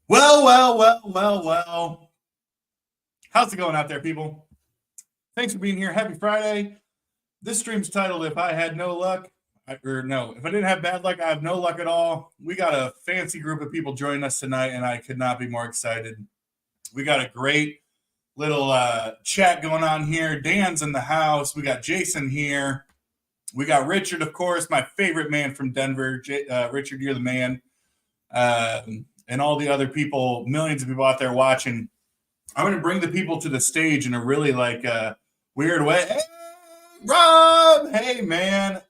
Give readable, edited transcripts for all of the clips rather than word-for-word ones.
Well. How's it going out there, people? Thanks for being here. Happy Friday. This stream's titled If I Had No Luck, or no, if I didn't have bad luck, I have no luck at all. We got a fancy group of people joining us tonight, and I could not be more excited. We got a great little chat going on here. Dan's in the house. We got Jason here. We got Richard, of course, my favorite man from Denver. Richard, you're the man. And all the other people, millions of people out there watching. I'm going to bring the people to the stage in a really weird way. Hey, Rob! Hey, man.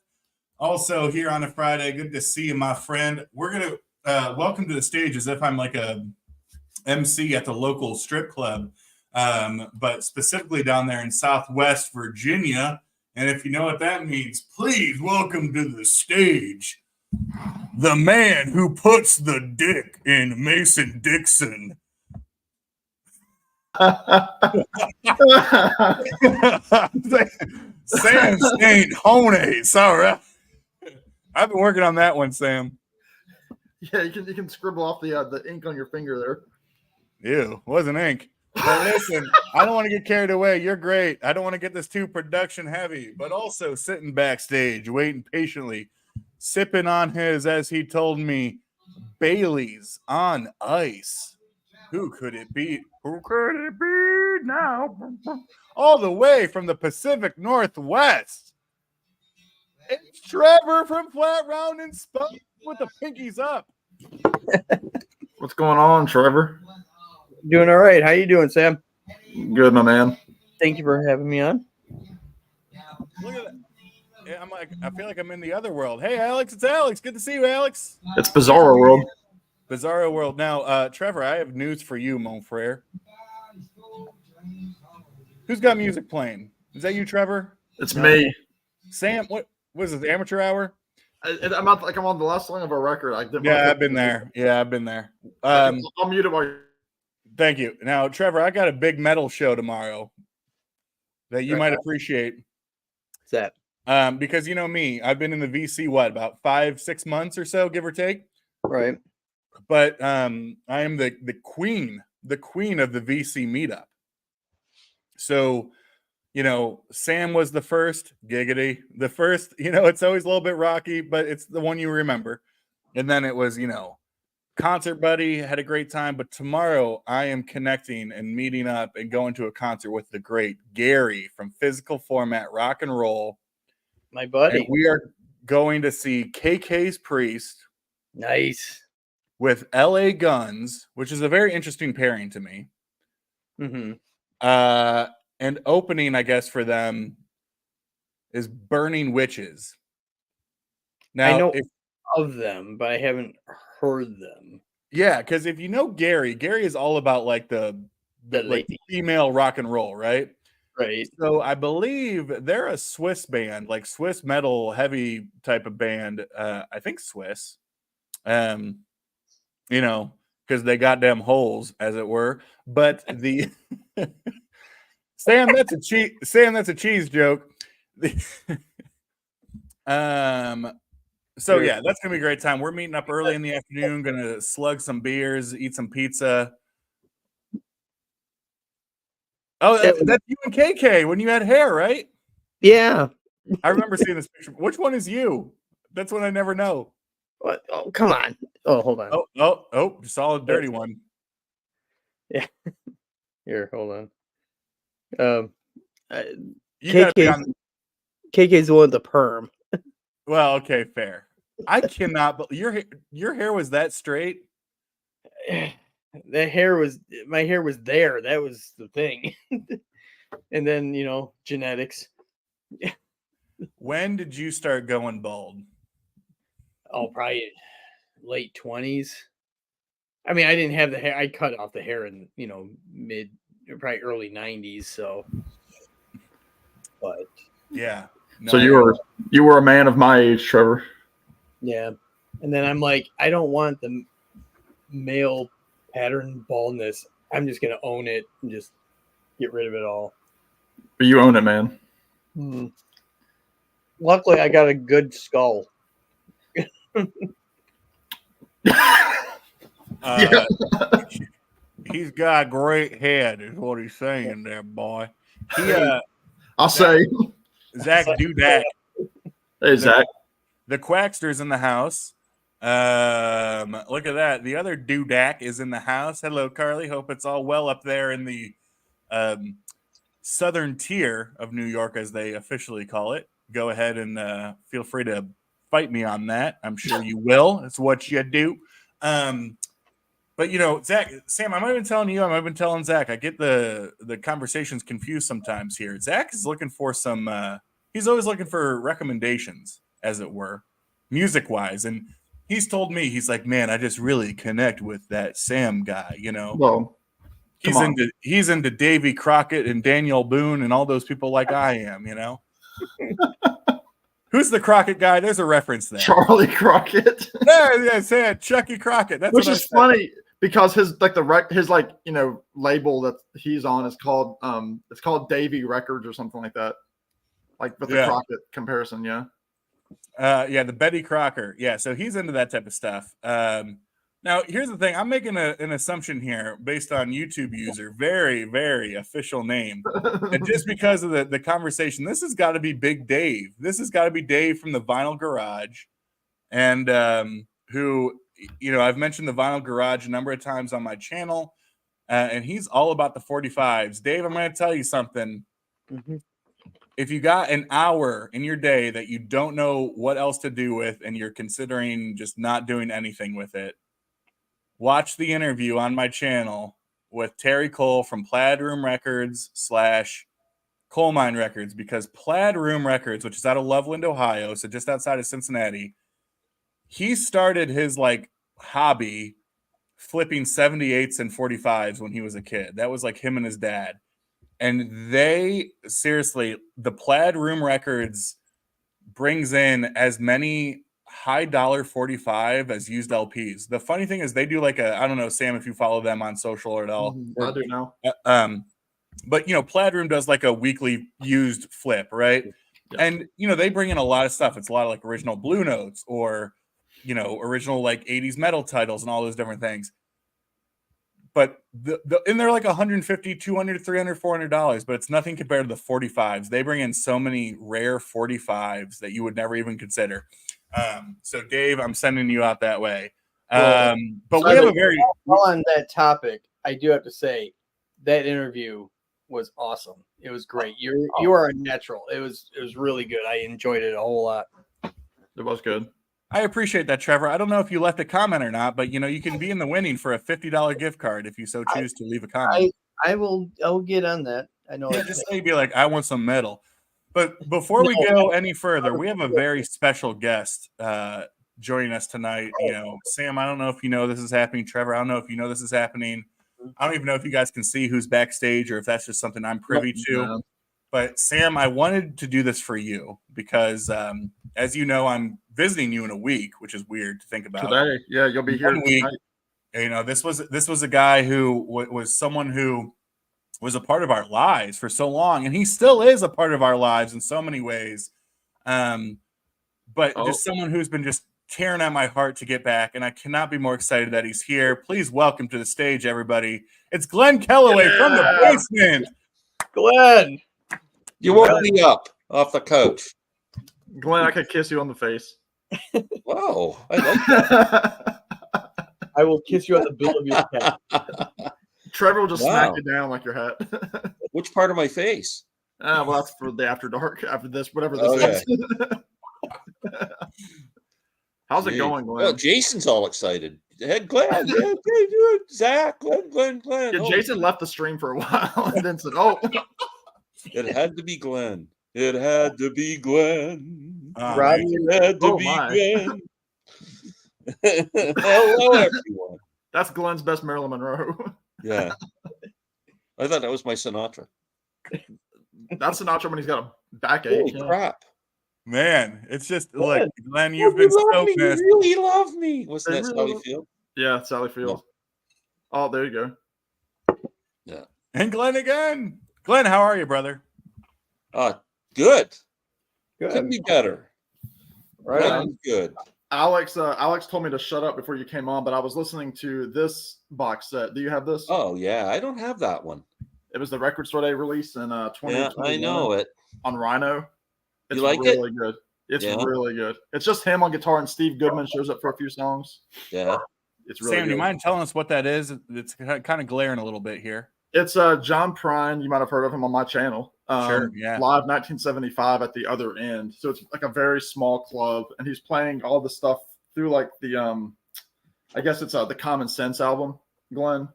Also here on a Friday, good to see you, my friend. We're going to welcome to the stage as if I'm like a MC at the local strip club, but specifically down there in Southwest Virginia. And if you know what that means, please welcome to the stage the man who puts the dick in Mason Dixon. Sam Saint Hones. All right. I've been working on that one, Sam. Yeah, you can scribble off the ink on your finger there. Ew, wasn't ink. But listen, I don't want to get carried away. You're great. I don't want to get this too production heavy, but also sitting backstage, waiting patiently, sipping on his, as he told me, Bailey's on ice. Who could it be? Who could it be now? All the way from the Pacific Northwest. It's Trevor from Flat Round and Spunk with the pinkies up. What's going on, Trevor? Doing all right. How you doing, Sam? Good, my man. Thank you for having me on. Look at that. I feel like I'm in the other world. Hey, Alex, it's Alex. Good to see you, Alex. It's Bizarro World. Bizarro World. Now, Trevor, I have news for you, mon frere. Who's got music playing? Is that you, Trevor? It's me. Sam, what is this, amateur hour? I'm on the last song of our record. I've been there. I'll mute it while you're... Thank you. Now, Trevor, I got a big metal show tomorrow that you might appreciate. What's that? Because you know me, I've been in the VC, about 5-6 months or so, give or take. Right. But I am the queen of the VC meetup. So, Sam was the first, giggity. The first, it's always a little bit rocky, but it's the one you remember. And then it was, Concert Buddy, had a great time. But tomorrow I am connecting and meeting up and going to a concert with the great Gary from Physical Format Rock and Roll. My buddy. And we are going to see KK's Priest. Nice. With LA Guns, which is a very interesting pairing to me. Mm-hmm. And opening, I guess, for them is Burning Witches. Now, I know of them, but I haven't heard them. Yeah, because if you know Gary is all about like the female rock and roll, right? Right. So I believe they're a Swiss band, like Swiss metal heavy type of band. I think Swiss. Because they got them holes, as it were. But the Sam, that's a cheese joke. So yeah, that's gonna be a great time. We're meeting up early in the afternoon, gonna slug some beers, eat some pizza. Oh, that's you and KK when you had hair, right? Yeah. I remember seeing this picture. Which one is you? That's one I never know. What? Oh, come on. Oh, hold on. Oh, solid dirty one. Yeah. Here, hold on. KK's the one with the perm. Well, okay, fair. I cannot, but your hair was that straight? My hair was there. That was the thing. And then, genetics. When did you start going bald? Oh, probably late 20s. I mean, I didn't have the hair. I cut off the hair in, probably early 90s. So, but yeah. No, so you were a man of my age, Trevor. Yeah. And then I'm like, I don't want the male pattern baldness. I'm just going to own it and just get rid of it all. But you own it, man. Mm. Luckily, I got a good skull. He's got a great head, is what he's saying there, boy. I'll say. Zach Dudak. Hey, Zach. The Quackster's in the house. Look at that. The other Dudak is in the house. Hello, Carly. Hope it's all well up there in the southern tier of New York, as they officially call it. Go ahead and feel free to fight me on that. I'm sure you will. It's what you do. But Zach, Sam, I might have been telling you, I might have been telling Zach, I get the conversations confused sometimes here. Zach is looking for some he's always looking for recommendations, as it were, music wise. And he's told me, he's like, man, I just really connect with that Sam guy, Well, he's into Davy Crockett and Daniel Boone and all those people like I am, Who's the Crockett guy? There's a reference there. Charlie Crockett. Yeah, say it, Chucky Crockett. That's which is funny because his label that he's on is called it's called Davy Records or something like that. Like with the Crockett comparison, yeah. The Betty Crocker. Yeah, so he's into that type of stuff. Now, here's the thing. I'm making an assumption here based on YouTube user, very, very official name. And just because of the conversation, this has got to be Big Dave. This has got to be Dave from the Vinyl Garage. And who, I've mentioned the Vinyl Garage a number of times on my channel. And he's all about the 45s. Dave, I'm going to tell you something. Mm-hmm. If you got an hour in your day that you don't know what else to do with and you're considering just not doing anything with it, watch the interview on my channel with Terry Cole from Plaid Room Records / Coal Mine Records, because Plaid Room Records, which is out of Loveland, Ohio, so just outside of Cincinnati, he started his hobby flipping 78s and 45s when he was a kid. That was him and his dad. And they seriously, the Plaid Room Records brings in as many high dollar 45 as used LPs. The funny thing is they do I don't know, Sam, if you follow them on social or at all. I do now. But Plaid Room does a weekly used flip, right? Yeah. And they bring in a lot of stuff. It's a lot of original Blue Notes or original 80s metal titles and all those different things. But and they're $150, $200, $300, $400, but it's nothing compared to the 45s. They bring in so many rare 45s that you would never even consider. So Dave, I'm sending you out that way. But we have a very on that topic. I do have to say that interview was awesome. It was great. You are a natural. It was really good. I enjoyed it a whole lot. It was good. I appreciate that, Trevor. I don't know if you left a comment or not, but you can be in the winning for a $50 gift card if you so choose to leave a comment. I'll get on that. I know. Yeah, just maybe I want some metal. But before we go any further, we have a very special guest joining us tonight. Sam, I don't know if you know this is happening. Trevor, I don't know if you know this is happening. I don't even know if you guys can see who's backstage or if that's just something I'm privy to. No. But Sam, I wanted to do this for you because, as you know, I'm visiting you in a week, which is weird to think about. Today, yeah, you'll be here. 1 week. This was a guy who was someone who was a part of our lives for so long, and he still is a part of our lives in so many ways. But just someone who's been just tearing at my heart to get back, and I cannot be more excited that he's here. Please welcome to the stage, everybody. It's Glenn Kellaway from the basement. Glenn. You woke me up off the couch. Glenn, I could kiss you on the face. Wow, I like that. I will kiss you on the bill of your head. Trevor will just smack you down like your hat. Which part of my face? Well, that's for the after dark. After this, whatever this is. How's it going, Glenn? Well, Jason's all excited. Hey, Glenn, Zach, Glenn. Yeah, Jason left the stream for a while and then said, It had to be Glenn. It had to be Glenn. It had to be Glenn. Hello, everyone. That's Glenn's best Marilyn Monroe. Yeah. I thought that was my Sinatra. That's Sinatra when he's got a backache. Holy crap. Man, it's just look, Glenn, you've been so missed. You really love me. Wasn't that Sally Field? Yeah, Sally Field. Oh, there you go. Yeah. And Glenn again. Glenn, how are you, brother? Good. Could be better. Right. Good. Alex told me to shut up before you came on, but I was listening to this box set. Do you have this? Oh yeah, I don't have that one. It was the Record Store Day release in Yeah, 2021 I know it. on Rhino. It's You like really good. It's Yeah. really good. It's just him on guitar and Steve Goodman shows up for a few songs. Yeah. It's really Sam, good. do you mind telling us what that is? It's kind of glaring a little bit here. It's John Prine. You might have heard of him on my channel. Sure, yeah. Live 1975 at the other end. So it's like a very small club, and he's playing all the stuff through like the I guess it's the Common Sense album, Glenn,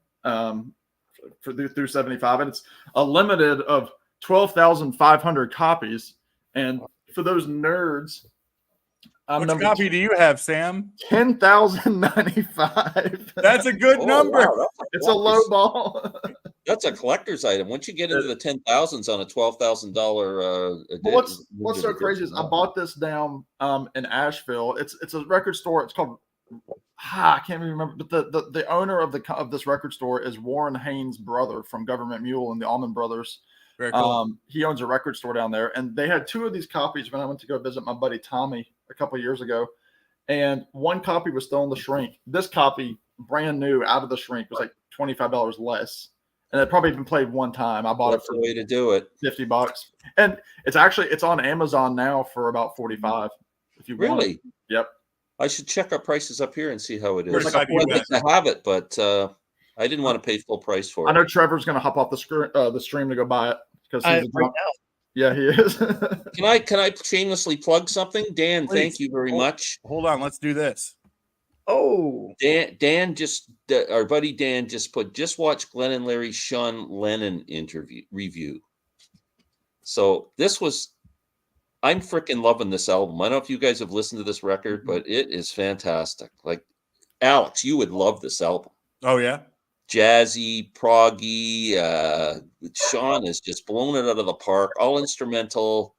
through 75, and it's a limited of 12,500 copies. And for those nerds, Which copy do you have, Sam? 10,095. That's a good number. Wow, It's a low ball. That's a collector's item. Once you get into the 10,000s on a $12,000 What's so crazy is I bought this down in Asheville. It's a record store. It's called I can't even remember, but the owner of this record store is Warren Haynes' brother from Government Mule and the Allman Brothers. Very cool. He owns a record store down there, and they had 2 of these copies when I went to go visit my buddy Tommy a couple of years ago, and 1 copy was still in the shrink. This copy, brand new out of the shrink, was like $25 less, and it probably been played 1 time. I bought That's it for the way to do it. $50, and it's on Amazon now for about $45. If you want it. Really? Yep. I should check our prices up here and see how it is. Where's I'd the like to have it, but I didn't want to pay full price for I it. know Trevor's going to hop off the stream to go buy it because he's Right now. yeah, he is. Can I shamelessly plug something? Dan, Please. thank you very much. Hold on, let's do this. Oh, Dan our buddy Dan just watch Glenn and Larry's Sean Lennon review. So I'm freaking loving this album. I don't know if you guys have listened to this record, but it is fantastic. Like Alex, you would love this album. Oh yeah. Jazzy, proggy. Sean has just blown it out of the park. All instrumental.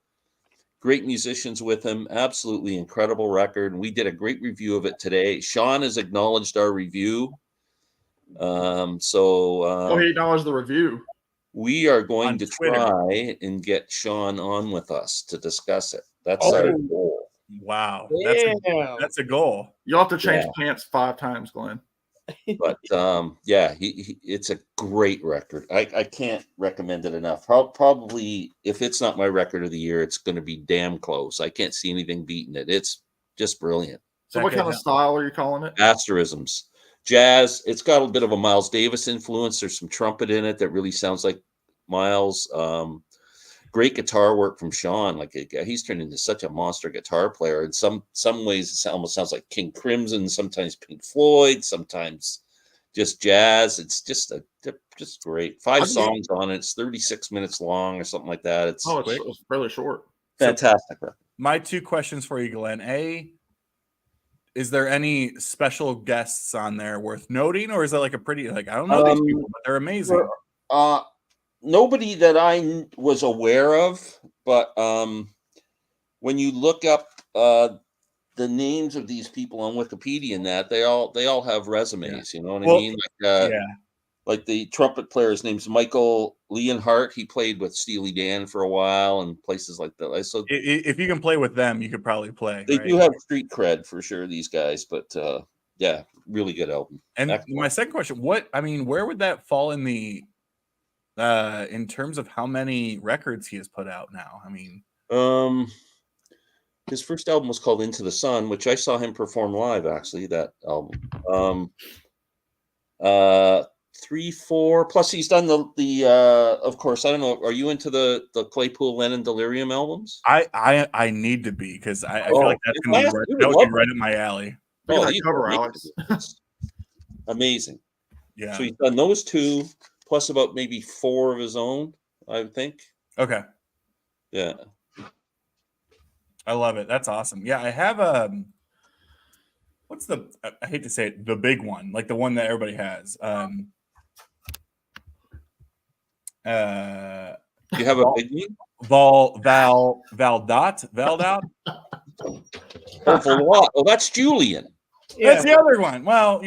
Great musicians with him. Absolutely incredible record. We did a great review of it today. Sean has acknowledged our review. He acknowledged the review. We are going On to Twitter. try and get Sean on with us to discuss it. That's our goal. Wow. yeah. That's a goal. You'll have to change pants 5 times, Glenn. But it's a great record. I can't recommend it enough. Probably if it's not my record of the year, it's going to be damn close. I can't see anything beating it. It's just brilliant. So what kind of style are you calling it? Asterisms. Jazz. It's got a bit of a Miles Davis influence. There's some trumpet in it that really sounds like Miles. Great guitar work from Sean. Like he's turned into such a monster guitar player. In some ways, it almost sounds like King Crimson. Sometimes Pink Floyd. Sometimes just jazz. It's just great. 5 songs on it. It's 36 minutes long or something like that. It's it's fairly short. fantastic. My 2 questions for you, Glenn. A, is there any special guests on there worth noting, or is that like a pretty I don't know these people, but they're amazing. Nobody that I was aware of, but when you look up the names of these people on Wikipedia and that, they all have resumes. You know what I mean? Like the trumpet player, his name's Michael Leonhardt. He played with Steely Dan for a while and places like that. So If you can play with them, you could probably play. they right? do have street cred for sure, these guys. But really good album. And Excellent. my second question, where would that fall in the in terms of how many records he has put out now? I mean, his first album was called Into the Sun, which I saw him perform live, actually, that album. 3, 4, plus he's done the of course, I don't know, are you into the Claypool Lennon Delirium albums? I need to be, because I feel like that's gonna be right up my alley. Look at that these cover, are Alex. amazing. Yeah. So he's done those 2 plus about maybe 4 of his own, I think. Okay. Yeah. I love it. That's awesome. Yeah, I have what's I hate to say it, the big one, like the one that everybody has. You have a big one? Valdot. Oh, that's Julian. That's the other one. Well,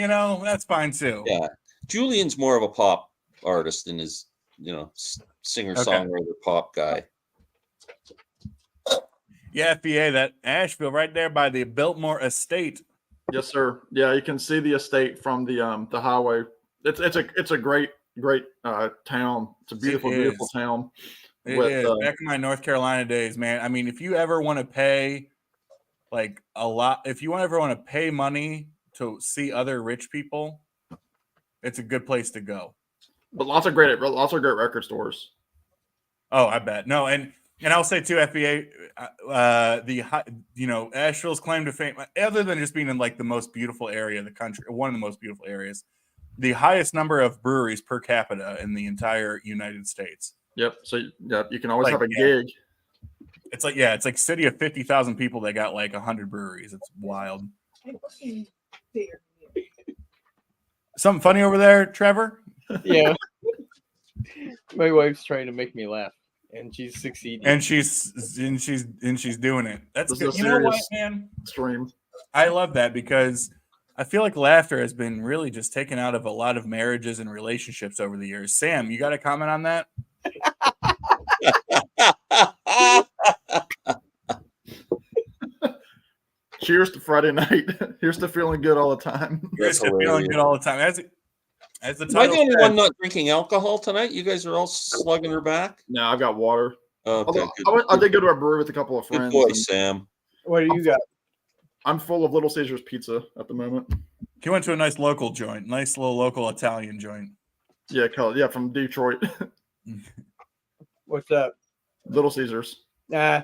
that's fine too. Yeah. Julian's more of a pop artist than his, singer-songwriter pop guy. Yeah, FBA, that Asheville right there by the Biltmore Estate. Yes, sir. Yeah, you can see the estate from the highway. It's a great town. It's a beautiful is. town. It is. Back in my North Carolina days, man. I mean, if you ever want to pay like a lot, if you ever want to pay money to see other rich people, it's a good place to go. But lots of great record stores. Oh, I bet. No, and I'll say too, FBA, Asheville's claim to fame, other than just being in like the most beautiful area of the country, one of the most beautiful areas, the highest number of breweries per capita in the entire United States. Yep. So you can always have a gig. It's like city of 50,000 people. They got like 100 breweries. It's wild. Something funny over there, Trevor? Yeah. My wife's trying to make me laugh, and she's succeeding. And she's doing it. That's good. You know what, man? Stream. I love that because I feel like laughter has been really just taken out of a lot of marriages and relationships over the years. Sam, you got a comment on that? Cheers to Friday night. Here's to feeling good all the time. Here's to feeling good all the time. As the title Am I the only one not drinking alcohol tonight? You guys are all slugging her back? No, I've got water. Okay, I did go to a brewery with a couple of friends. Good boy, Sam. What do you got? I'm full of Little Caesars pizza at the moment. He went to a nice local joint, nice little local Italian joint. Yeah, from Detroit. What's that? Little Caesars. Yeah.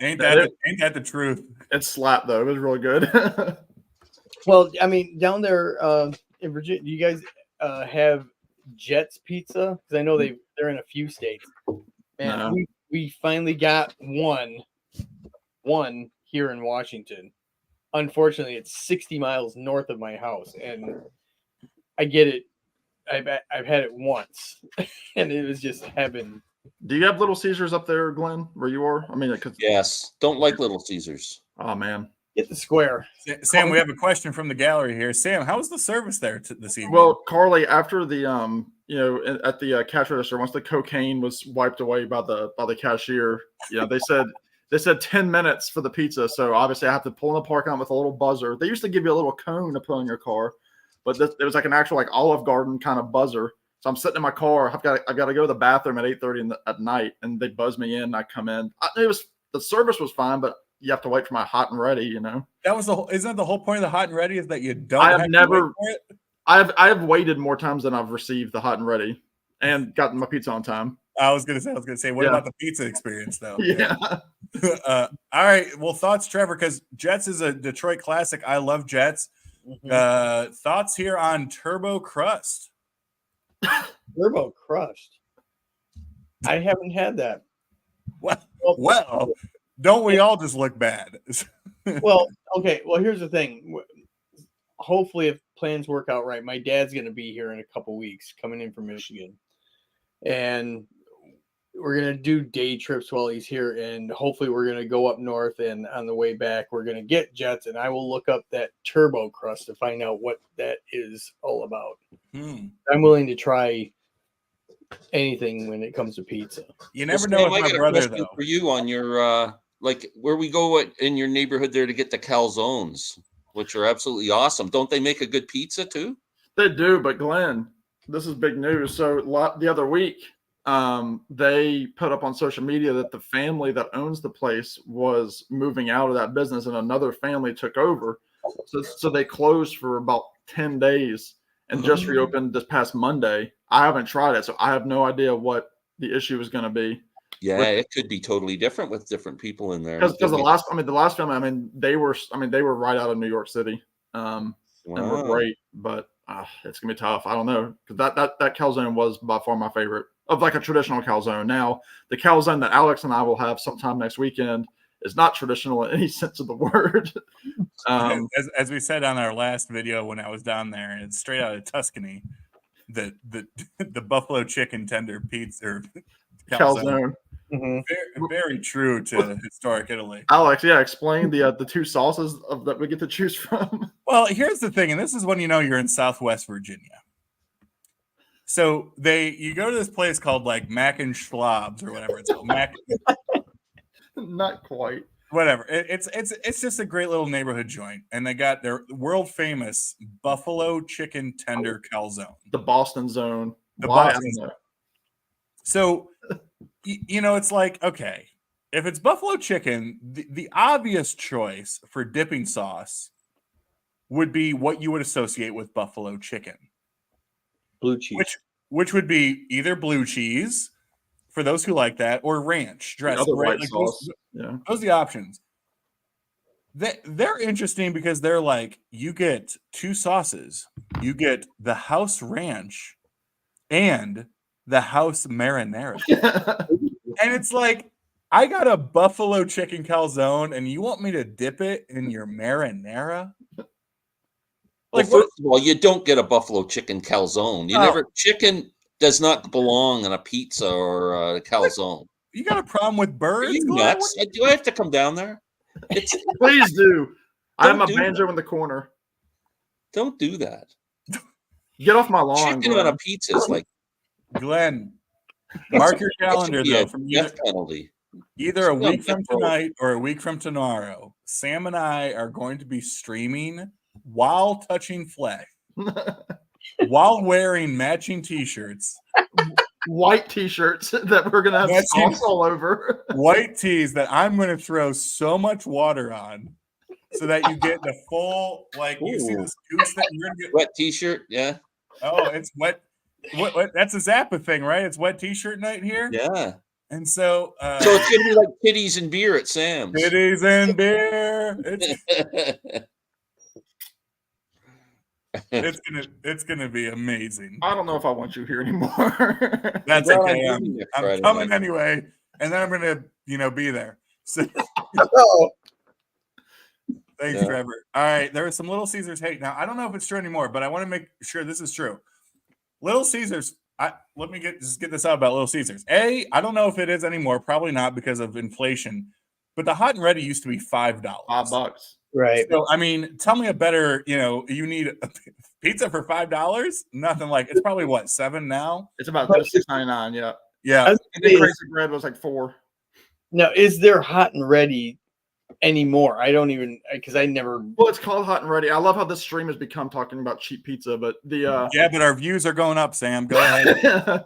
Ain't that the truth? It slapped though. It was really good. Well, I mean, down there in Virginia, do you guys have Jets Pizza? Because I know they're in a few states. And No. we finally got one here in Washington. Unfortunately, it's 60 miles north of my house, and I get it. I've had it once, and it was just heaven. Do you have Little Caesars up there, Glenn, where you are? I mean, Yes. Don't like Little Caesars. Oh man. Get the square. Sam, we have a question from the gallery here. Sam, how was the service there this evening? Well, Carly, after the at the cash register, once the cocaine was wiped away by the cashier, they said 10 minutes for the pizza. So obviously I have to pull in the parking lot with a little buzzer. They used to give you a little cone to put on your car, but it was like an actual like Olive Garden kind of buzzer. So I'm sitting in my car. I've got to go to the bathroom at 8:30 at night, and they buzz me in. And I come in. The service was fine, but you have to wait for my hot and ready. That was isn't that the whole point of the hot and ready is that you don't. I have never. To wait for it? I have waited more times than I've received the hot and ready, and gotten my pizza on time. I was gonna say, what about the pizza experience though? Yeah. All right. Well, thoughts, Trevor, because Jets is a Detroit classic. I love Jets. Mm-hmm. Thoughts here on Turbo Crust? Turbo Crust. I haven't had that. Well, don't we all just look bad? Well, okay. Well, here's the thing. Hopefully, if plans work out right, my dad's going to be here in a couple weeks, coming in from Michigan, and we're going to do day trips while he's here, and hopefully we're going to go up north, and on the way back we're going to get Jets, and I will look up that Turbo Crust to find out what that is all about. I'm willing to try anything when it comes to pizza. You never know with my brother though. For you on your like where we go in your neighborhood there to get the calzones, which are absolutely awesome. Don't they make a good pizza too? They do, but Glenn, this is big news. So the other week, they put up on social media that the family that owns the place was moving out of that business, and another family took over. So they closed for about 10 days and just reopened this past Monday. I haven't tried it, so I have no idea what the issue is going to be. Yeah, it could be totally different with different people in there. Because the last family, they were right out of New York City, and were great, but it's gonna be tough. I don't know, because that calzone was by far my favorite of like a traditional calzone. Now the calzone that Alex and I will have sometime next weekend is not traditional in any sense of the word. As we said on our last video when I was down there, and it's straight out of Tuscany, the buffalo chicken tender pizza or calzone. Very, very true to historic Italy. Alex, explain the two sauces that we get to choose from. Well, here's the thing, and this is when you know you're in Southwest Virginia. So you go to this place called like Mac and Schlobs or whatever it's called. Mac, Not quite. whatever. It's just a great little neighborhood joint, and they got their world famous buffalo chicken tender calzone. The Boston zone. The Why? I Boston don't know. zone. So it's like, okay, if it's buffalo chicken, the obvious choice for dipping sauce would be what you would associate with buffalo chicken. Blue cheese. Which would be either blue cheese for those who like that, or ranch The dressing. other Right? white Like sauce. Yeah. those are the options. They're interesting because they're like, you get two sauces. You get the house ranch and the house marinara. And it's like, I got a buffalo chicken calzone and you want me to dip it in your marinara? Well, Like, what? first of all, you don't get a buffalo chicken calzone. You Oh. never. Chicken does not belong on a pizza or a calzone. You got a problem with Are birds? you Glenn? nuts? Do I have to come down there? It's Please do. I have Don't my do banjo in the corner. don't do that. Get off my lawn, Chicken on a Glenn. pizza is like Glenn, mark your that should calendar be though. a From death penalty. either a Sit down, week from death row. tonight or a week from tomorrow, Sam and I are going to be streaming while touching flesh, while wearing matching t-shirts, White t-shirts that we're gonna have That's sauce all over. white tees that I'm going to throw so much water on so that you get the full, like, you see Ooh. this goose that you're going to get. Wet T-shirt, yeah, Oh, it's wet. What? That's a Zappa thing, right? It's wet t-shirt night here. yeah. And so, So it's gonna be like titties and beer at Sam's. titties and beer. It's gonna be amazing. I don't know if I want you here anymore. That's Well, okay. I'm leaving next I'm Friday coming night. anyway, and then I'm gonna be there. So Oh, thanks, Yeah. Trevor. All right, there was some Little Caesars hate. Now I don't know if it's true anymore, but I want to make sure this is true. Little Caesars. Let me get this out about Little Caesars. I don't know if it is anymore. Probably not because of inflation. But the hot and ready used to be $5. $5. right. So I mean, tell me a better. You need a pizza for $5? Nothing like it's probably what, $7 now. It's about $6.99. Yeah. Yeah, And then crazy bread was like $4. Now, is there hot and ready anymore? I don't even, because I never. Well, it's called Hot and Ready. I love how this stream has become talking about cheap pizza, but the yeah, but our views are going up. Sam, go ahead.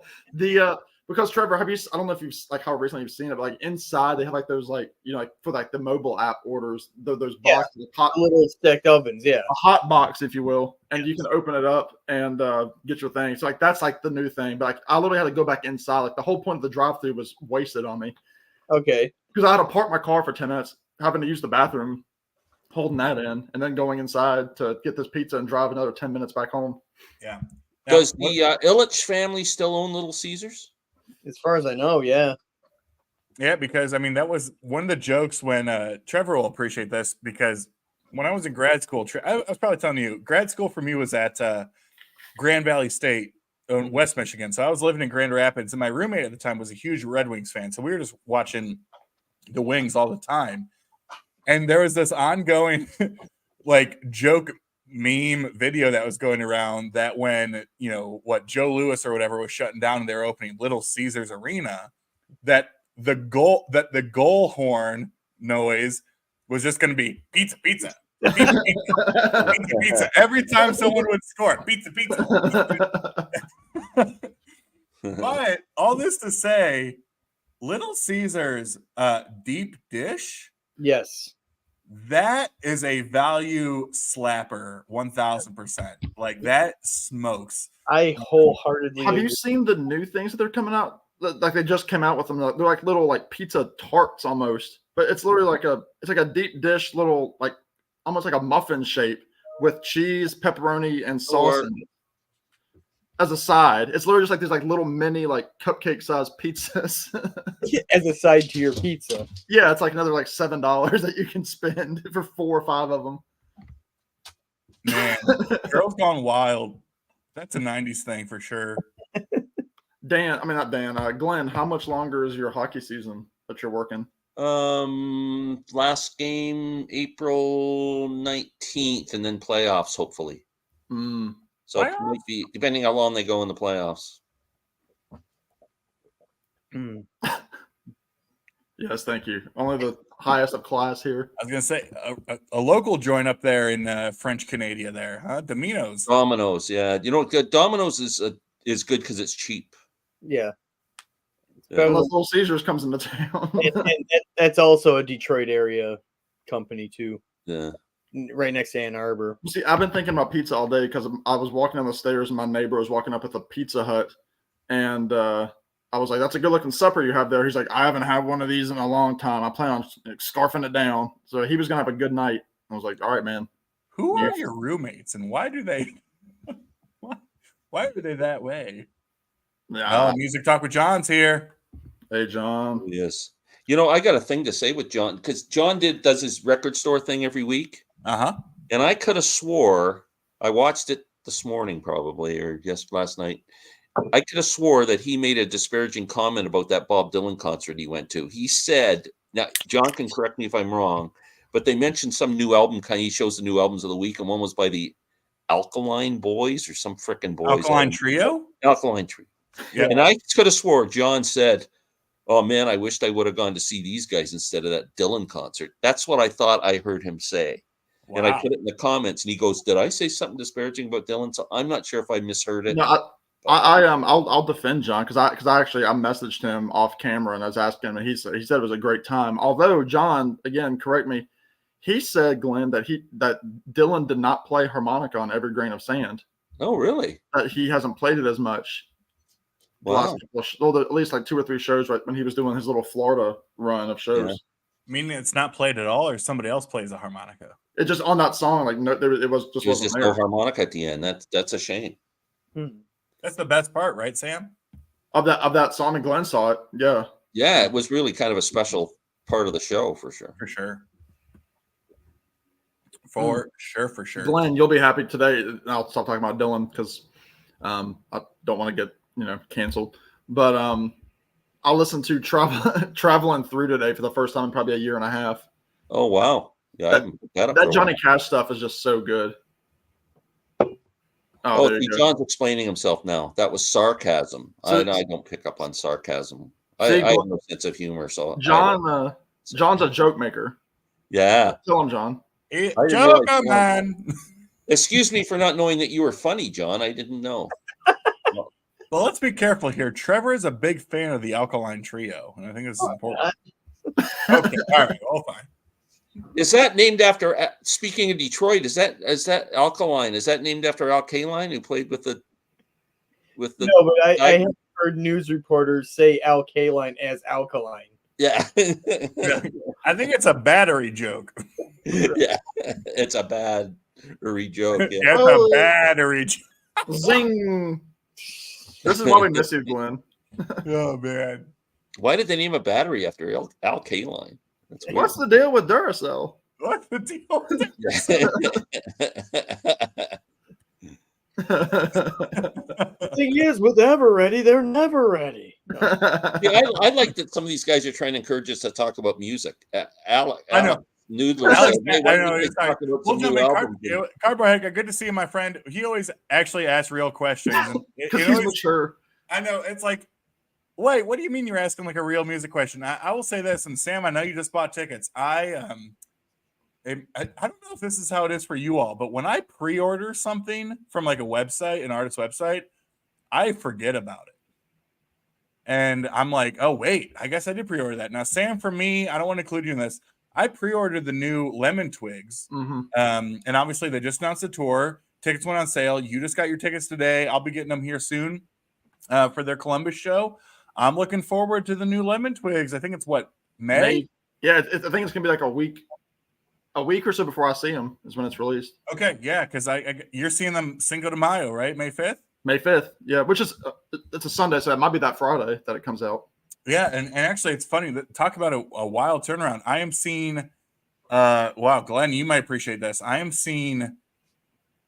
because Trevor, I don't know if you've like how recently you've seen it, but like inside they have like those like like for like the mobile app orders, those Yeah. boxes, hot Little stacked ovens, yeah. a hot box, if you will, and you can open it up and get your thing. So like that's like the new thing. But like I literally had to go back inside. Like the whole point of the drive-through was wasted on me Okay. because I had to park my car for 10 minutes, having to use the bathroom, holding that in, and then going inside to get this pizza and drive another 10 minutes back home. Yeah. Does the Illich family still own Little Caesars? As far as I know, yeah. Yeah, because I mean that was one of the jokes when Trevor will appreciate this because when I was in grad school, I was probably telling you, grad school for me was at Grand Valley State in West Michigan. So I was living in Grand Rapids, and my roommate at the time was a huge Red Wings fan. So we were just watching the Wings all the time. And there was this ongoing like joke meme video that was going around that when Joe Louis or whatever was shutting down and they were opening Little Caesars Arena, that the goal horn noise was just going to be pizza, pizza, pizza, pizza, pizza, pizza. Every time someone would score, pizza, pizza. But all this to say, Little Caesars deep dish, Yes. that is a value slapper, 1000%. Like that smokes. I wholeheartedly Have you agree. seen the new things that they're coming out? Like they just came out with them. They're like little like pizza tarts almost, but it's literally like a deep dish, little like almost like a muffin shape with cheese, pepperoni, and sauce Or- in it as a side. It's literally just like these like little mini like cupcake sized pizzas. as a side to your pizza. Yeah, it's like another like $7 that you can spend for 4 or 5 of them. Man, Girls Gone Wild. That's a 90s thing for sure. Glenn, how much longer is your hockey season that you're working? Last game April 19th, and then playoffs hopefully. So it Playoffs? might be depending how long they go in the playoffs. Hmm. Yes, thank you. Only the highest of class here. I was gonna say a local joint up there in French Canada there, huh? Domino's. Domino's, yeah. You know, Domino's is good because it's cheap. Yeah. Yeah. Better Unless than- Little Caesars comes into town. and that's also a Detroit area company too, Yeah. right next to Ann Arbor. See, I've been thinking about pizza all day because I was walking down the stairs and my neighbor was walking up with a Pizza Hut, and I was like, "That's a good looking supper you have there." He's like, "I haven't had one of these in a long time. I plan on scarfing it down." So he was gonna have a good night. I was like, "All right, man." Who Yeah. are your roommates and why do they why are they that way? Yeah. Oh, Music Talk with John's here. Hey, John. Yes. You know, I got a thing to say with John because John does his record store thing every week. Uh-huh. And I could have swore I watched it this morning, probably, or just last night. I could have swore that he made a disparaging comment about that Bob Dylan concert he went to. He said, now John can correct me if I'm wrong, but they mentioned some new album. He shows the new albums of the week, and one was by the Alkaline Boys or some frickin' boys. Alkaline Trio? Alkaline Trio. Yeah. And I could have swore John said, "Oh man, I wished I would have gone to see these guys instead of that Dylan concert." That's what I thought I heard him say. Wow. And I put it in the comments, and he goes, "Did I say something disparaging about Dylan?" So I'm not sure if I misheard it. No, I'll defend John because I messaged him off camera and I was asking him, and he said it was a great time. Although John, again, correct me, he said, Glenn, that Dylan did not play harmonica on Every Grain of Sand. Oh, really? That he hasn't played it as much. The Wow. last couple at least like 2 or 3 shows right when he was doing his little Florida run of shows. Yeah. Meaning it's not played at all, or somebody else plays a harmonica? It just on that song, like no, it was just There's wasn't just there. no harmonica at the end. That's a shame. That's the best part, right, Sam? Of that song, and Glenn saw it. Yeah. Yeah, it was really kind of a special part of the show for sure. For sure. For sure. Glenn, you'll be happy today. I'll stop talking about Dylan because I don't want to get canceled. But I'll listen to Traveling Through today for the first time in probably a year and a half. Oh wow. Yeah, I haven't picked that up for That a Johnny while. Cash stuff is just so good. Oh, there see, you go. John's explaining himself now. That was sarcasm. So- I don't pick up on sarcasm. See, I have no sense of humor. So John's a joke maker. yeah. Tell him, John. didn't Joker realize- man. Excuse me for not knowing that you were funny, John. I didn't know. Well, let's be careful here. Trevor is a big fan of the Alkaline Trio, and I think this is important. Okay, all right, well, fine. Is that named after? Speaking of Detroit, is that Alkaline? Is that named after Al Kaline, who played with the? No, but I have heard news reporters say alkaline as alkaline. Yeah. I think it's a battery joke. Yeah, it's a bad joke. Yeah. It's a battery joke. Zing. This is why we miss you, Glenn. Oh man. Why did they name a battery after Al Kaline? That's weird. What's the deal with Duracell? What's the deal with it? The thing is, with ever ready, they're never ready. Yeah, I like that some of these guys are trying to encourage us to talk about music. I know. Noodler Alex, said, "Hey, why I don't know. you He's guys talk like, about we'll some jump new in. albums?" Carbohydrate, good to see you, my friend. He always actually asks real questions. And Because he's mature. I know. It's like, wait, what do you mean you're asking like a real music question? I will say this, and Sam, I know you just bought tickets. I don't know if this is how it is for you all, but when I pre-order something from like a website, an artist website, I forget about it. And I'm like, oh, wait, I guess I did pre-order that. Now, Sam, for me, I don't want to include you in this. I pre-ordered the new Lemon Twigs. Mm-hmm. And obviously they just announced the tour. Tickets went on sale. You just got your tickets today. I'll be getting them here soon for their Columbus show. I'm looking forward to the new Lemon Twigs. I think it's what, May? Yeah, I think it's gonna be like a week or so before I see them is when it's released. Okay, yeah, because you're seeing them Cinco de Mayo, right? May 5th? May 5th, yeah, which is it's a Sunday, so it might be that Friday that it comes out. Yeah, and actually it's funny that talk about a wild turnaround. I am seeing wow, Glenn, you might appreciate this. I am seeing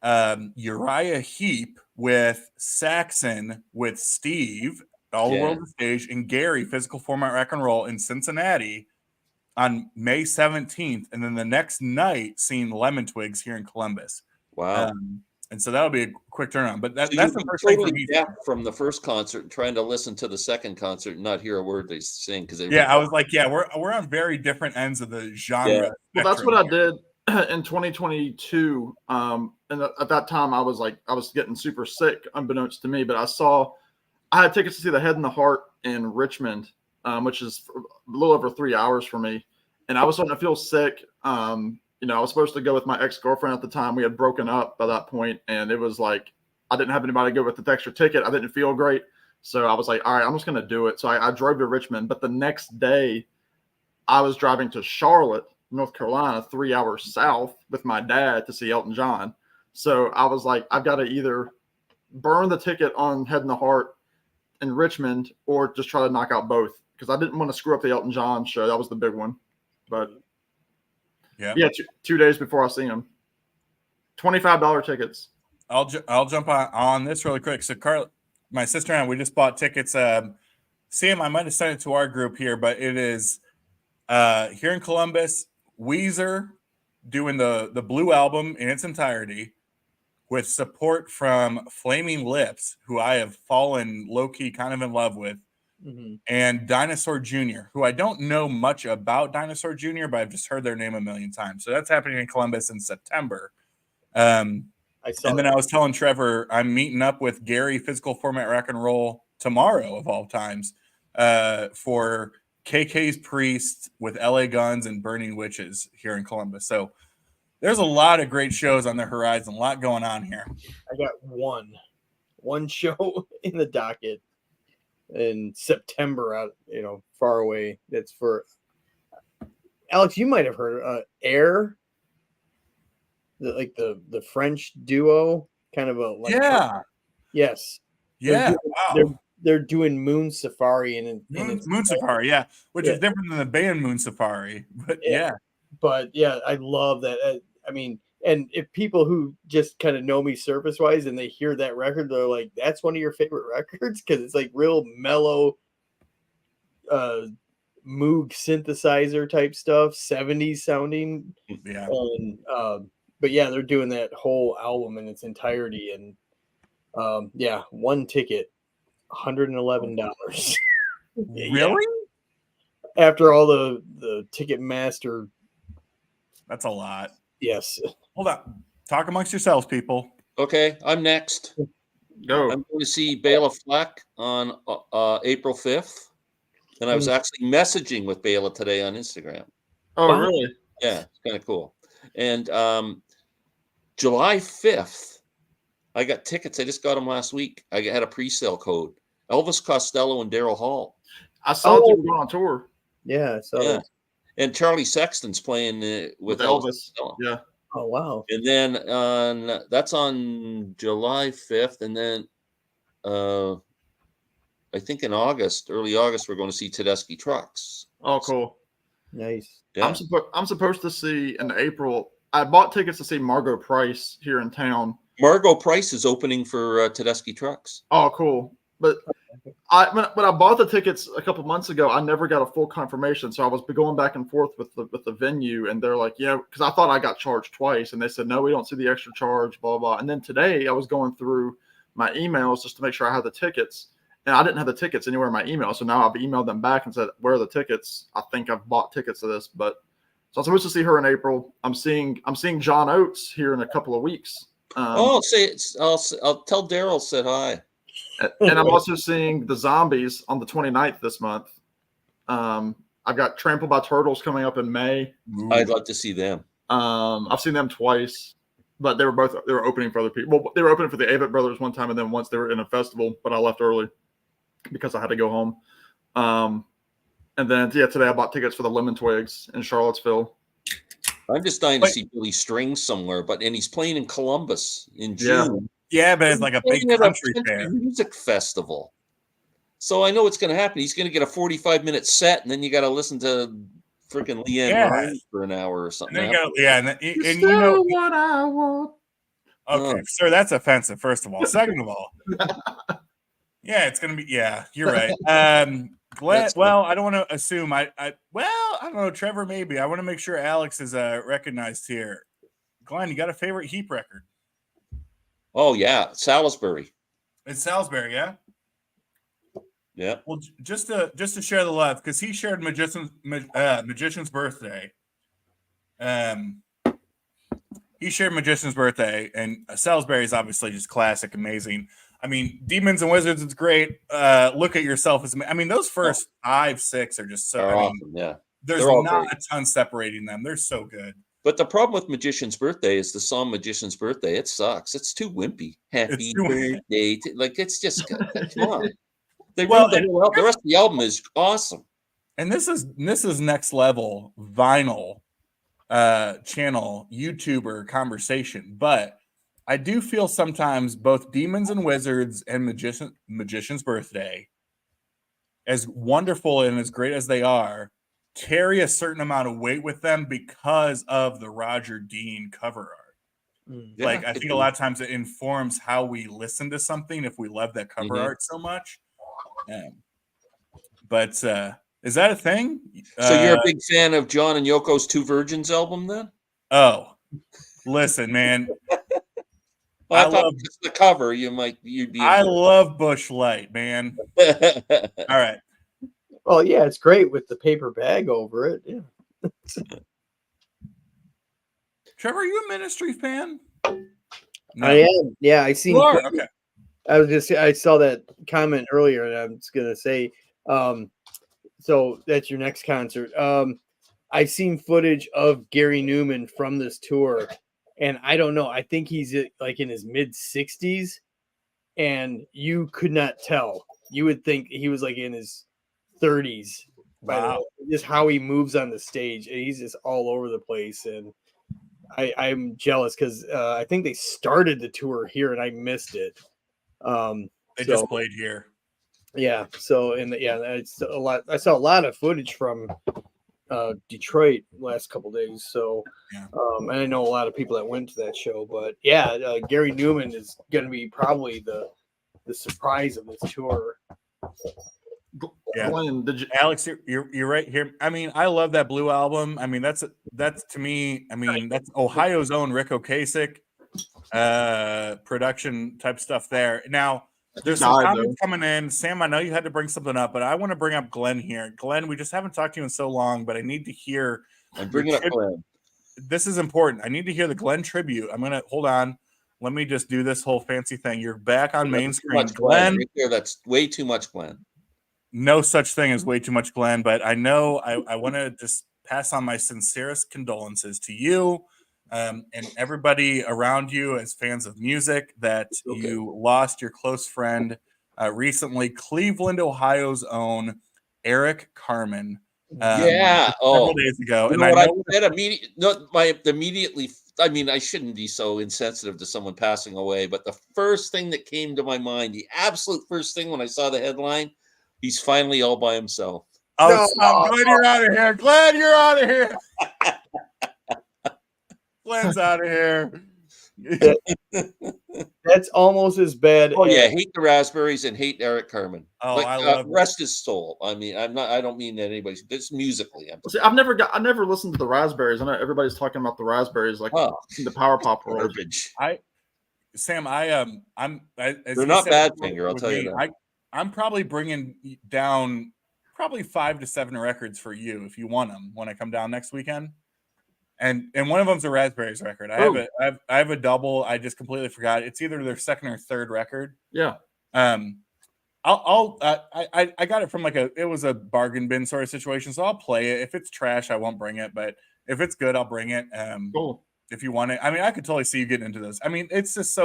Uriah Heep with Saxon with Steve, All the World Stage, and Gary, Physical Format Rock and Roll in Cincinnati on May 17th, and then the next night seeing Lemon Twigs here in Columbus. Wow. And so that'll be a quick turnaround. But So that's you'd the be first thing for totally me. deaf from the first concert and trying to listen to the second concert and not hear a word they sing because they Yeah, I was like, yeah, we're on very different ends of the genre. Yeah. Well, that's spectrum what I here. did in 2022. And at that time, I was getting super sick, unbeknownst to me. But I had tickets to see the Head and the Heart in Richmond, which is a little over 3 hours for me. And I was starting to feel sick. I was supposed to go with my ex-girlfriend at the time. We had broken up by that point, and it was like I didn't have anybody to go with the extra ticket. I didn't feel great, so I was like, all right, I'm just going to do it. So I drove to Richmond, but the next day I was driving to Charlotte, North Carolina, 3 hours south with my dad to see Elton John. So I was like, I've got to either burn the ticket on Head and the Heart in Richmond or just try to knock out both because I didn't want to screw up the Elton John show. That was the big one. But yeah, 2 days before I see him, $25 tickets. I'll jump on this really quick. So Carl, my sister and I, we just bought tickets. Sam, I might have sent it to our group here, but it is here in Columbus, Weezer doing the Blue album in its entirety with support from Flaming Lips, who I have fallen low-key kind of in love with, and Dinosaur Jr., who I don't know much about Dinosaur Jr., but I've just heard their name a million times. So that's happening in Columbus in September. And then I was telling Trevor, I'm meeting up with Gary, Physical Format Rock and Roll, tomorrow of all times, for KK's Priest with LA Guns and Burning Witches here in Columbus. So there's a lot of great shows on the horizon, a lot going on here. I got one show in the docket in September out, far away. That's for Alex. You might have heard Air, the French duo, kind of a yes. Yeah. They're doing Moon Safari and Moon Safari, yeah, which is different than the band Moon Safari, but yeah. But yeah, I love that. I mean, and if people who just kind of know me surface wise and they hear that record, they're like, "That's one of your favorite records," because it's like real mellow, Moog synthesizer type stuff, 70s sounding. Yeah. And but yeah, they're doing that whole album in its entirety, and one ticket, $111. Really? After all the Ticketmaster. That's a lot. Yes. Hold on. Talk amongst yourselves, people. Okay, I'm next. Go. I'm going to see Bela Fleck on April 5th. And I was actually messaging with Bela today on Instagram. Oh, wow. Really? Yeah, it's kind of cool. And July 5th, I got tickets. I just got them last week. I had a pre-sale code. Elvis Costello and Daryl Hall. I saw you going on tour. Yeah, I saw that. And Charlie Sexton's playing with Elvis. Yeah. Oh, wow. And then that's on July 5th. And then I think in August, early August, we're going to see Tedeschi Trucks. Oh, cool. Nice. Yeah. I'm supposed to see in April. I bought tickets to see Margot Price here in town. Margot Price is opening for Tedeschi Trucks. Oh, cool. But when I bought the tickets a couple months ago, I never got a full confirmation. So I was going back and forth with the venue, and they're like, because I thought I got charged twice, and they said, no, we don't see the extra charge, blah, blah. And then today I was going through my emails just to make sure I had the tickets, and I didn't have the tickets anywhere in my email. So now I've emailed them back and said, where are the tickets? I think I've bought tickets to this, so I'm supposed to see her in April. I'm seeing John Oates here in a couple of weeks. I'll tell Daryl said hi. And I'm also seeing the Zombies on the 29th this month. I've got Trampled by Turtles coming up in May. I'd like to see them. I've seen them twice, but they were opening for other people. Well, they were opening for the Avett Brothers one time, and then once they were in a festival, but I left early because I had to go home. And then today I bought tickets for the Lemon Twigs in Charlottesville. I'm just dying to see Billy Strings somewhere, and he's playing in Columbus in June. Yeah, but it's like a big country fair. Music festival. So I know what's going to happen. He's going to get a 45-minute set, and then you got to listen to freaking Leanne Rimes for an hour or something. And you know what I want. Okay, sir, that's offensive. First of all, second of all, it's going to be. Yeah, you're right. Glenn, well, I don't want to assume. I don't know. Trevor, maybe. I want to make sure Alex is recognized here. Glenn, you got a favorite Heap record? Oh yeah, Salisbury. It's Salisbury, yeah. Yeah. Well, just to share the love, because he shared Magician's birthday. He shared Magician's birthday, and Salisbury is obviously just classic, amazing. I mean, Demons and Wizards is great. Look at Yourself as I mean, those first 5, 6 are just so. Are I mean, awesome. Yeah. there's They're all not great. a ton separating them. They're so good. But the problem with Magician's Birthday is the song Magician's Birthday. It sucks. It's too wimpy. Happy birthday. Like, it's just, come on. They ruined the whole album. The rest of the album is awesome. And this is next level vinyl channel YouTuber conversation. But I do feel sometimes both Demons and Wizards and Magician's Birthday, as wonderful and as great as they are, carry a certain amount of weight with them because of the Roger Dean cover art. Yeah, like, I think a lot of times it informs how we listen to something if we love that cover art so much. But is that a thing? So you're a big fan of John and Yoko's Two Virgins album then? Oh, listen, man. Well, I thought just the cover, you'd be. I love Bush Light, man. All right. Well, yeah, it's great with the paper bag over it. Yeah. Trevor, are you a Ministry fan? No. I am. Yeah, I seen. You are? Okay. I saw that comment earlier, and I'm just gonna say, so that's your next concert. I've seen footage of Gary Newman from this tour, and I don't know. I think he's like in his mid 60s, and you could not tell. You would think he was like in his 30s. Wow. Just how he moves on the stage, and he's just all over the place. And I'm jealous because I think they started the tour here, and I missed it. They just played here. Yeah. So it's a lot. I saw a lot of footage from Detroit last couple days. So, and I know a lot of people that went to that show. But yeah, Gary Newman is going to be probably the surprise of this tour. Yeah, Glenn, Alex, you're right here. I mean, I love that Blue album. I mean, that's to me. I mean, that's Ohio's own Rick Ocasek production type stuff there. Now, there's some comments coming in. Sam, I know you had to bring something up, but I want to bring up Glenn here. Glenn, we just haven't talked to you in so long, but I need to hear. I'm bringing up Glenn. This is important. I need to hear the Glenn tribute. I'm gonna hold on. Let me just do this whole fancy thing. You're back on main screen, Glenn. Right there, that's way too much, Glenn. No such thing as way too much, Glenn, but I know I want to just pass on my sincerest condolences to you and everybody around you as fans of music that you lost your close friend recently, Cleveland, Ohio's own Eric Carmen. Several days ago. And I said immediately, I mean, I shouldn't be so insensitive to someone passing away, but the first thing that came to my mind, the absolute first thing when I saw the headline, he's finally all by himself. Oh, no, Glenn, you're out of here. Glenn, you're out of here. Glenn's out of here. That's almost as bad. Oh yeah, hate the Raspberries and hate Eric Carmen. Oh, I love rest his soul. I mean, I don't mean that anybody. It's musically. See, I never listened to the Raspberries. I know everybody's talking about the Raspberries like the power pop world. Sam, they're not bad, Finger. I'll tell you that. I'm probably bringing down 5 to 7 records for you if you want them when I come down next weekend. And one of them's a Raspberries record. I have a double. I just completely forgot. It's either their second or third record. Yeah. I got it from it was a bargain bin sort of situation. So I'll play it. If it's trash, I won't bring it. But if it's good, I'll bring it. Cool. If you want it. I mean, I could totally see you getting into this. I mean, it's just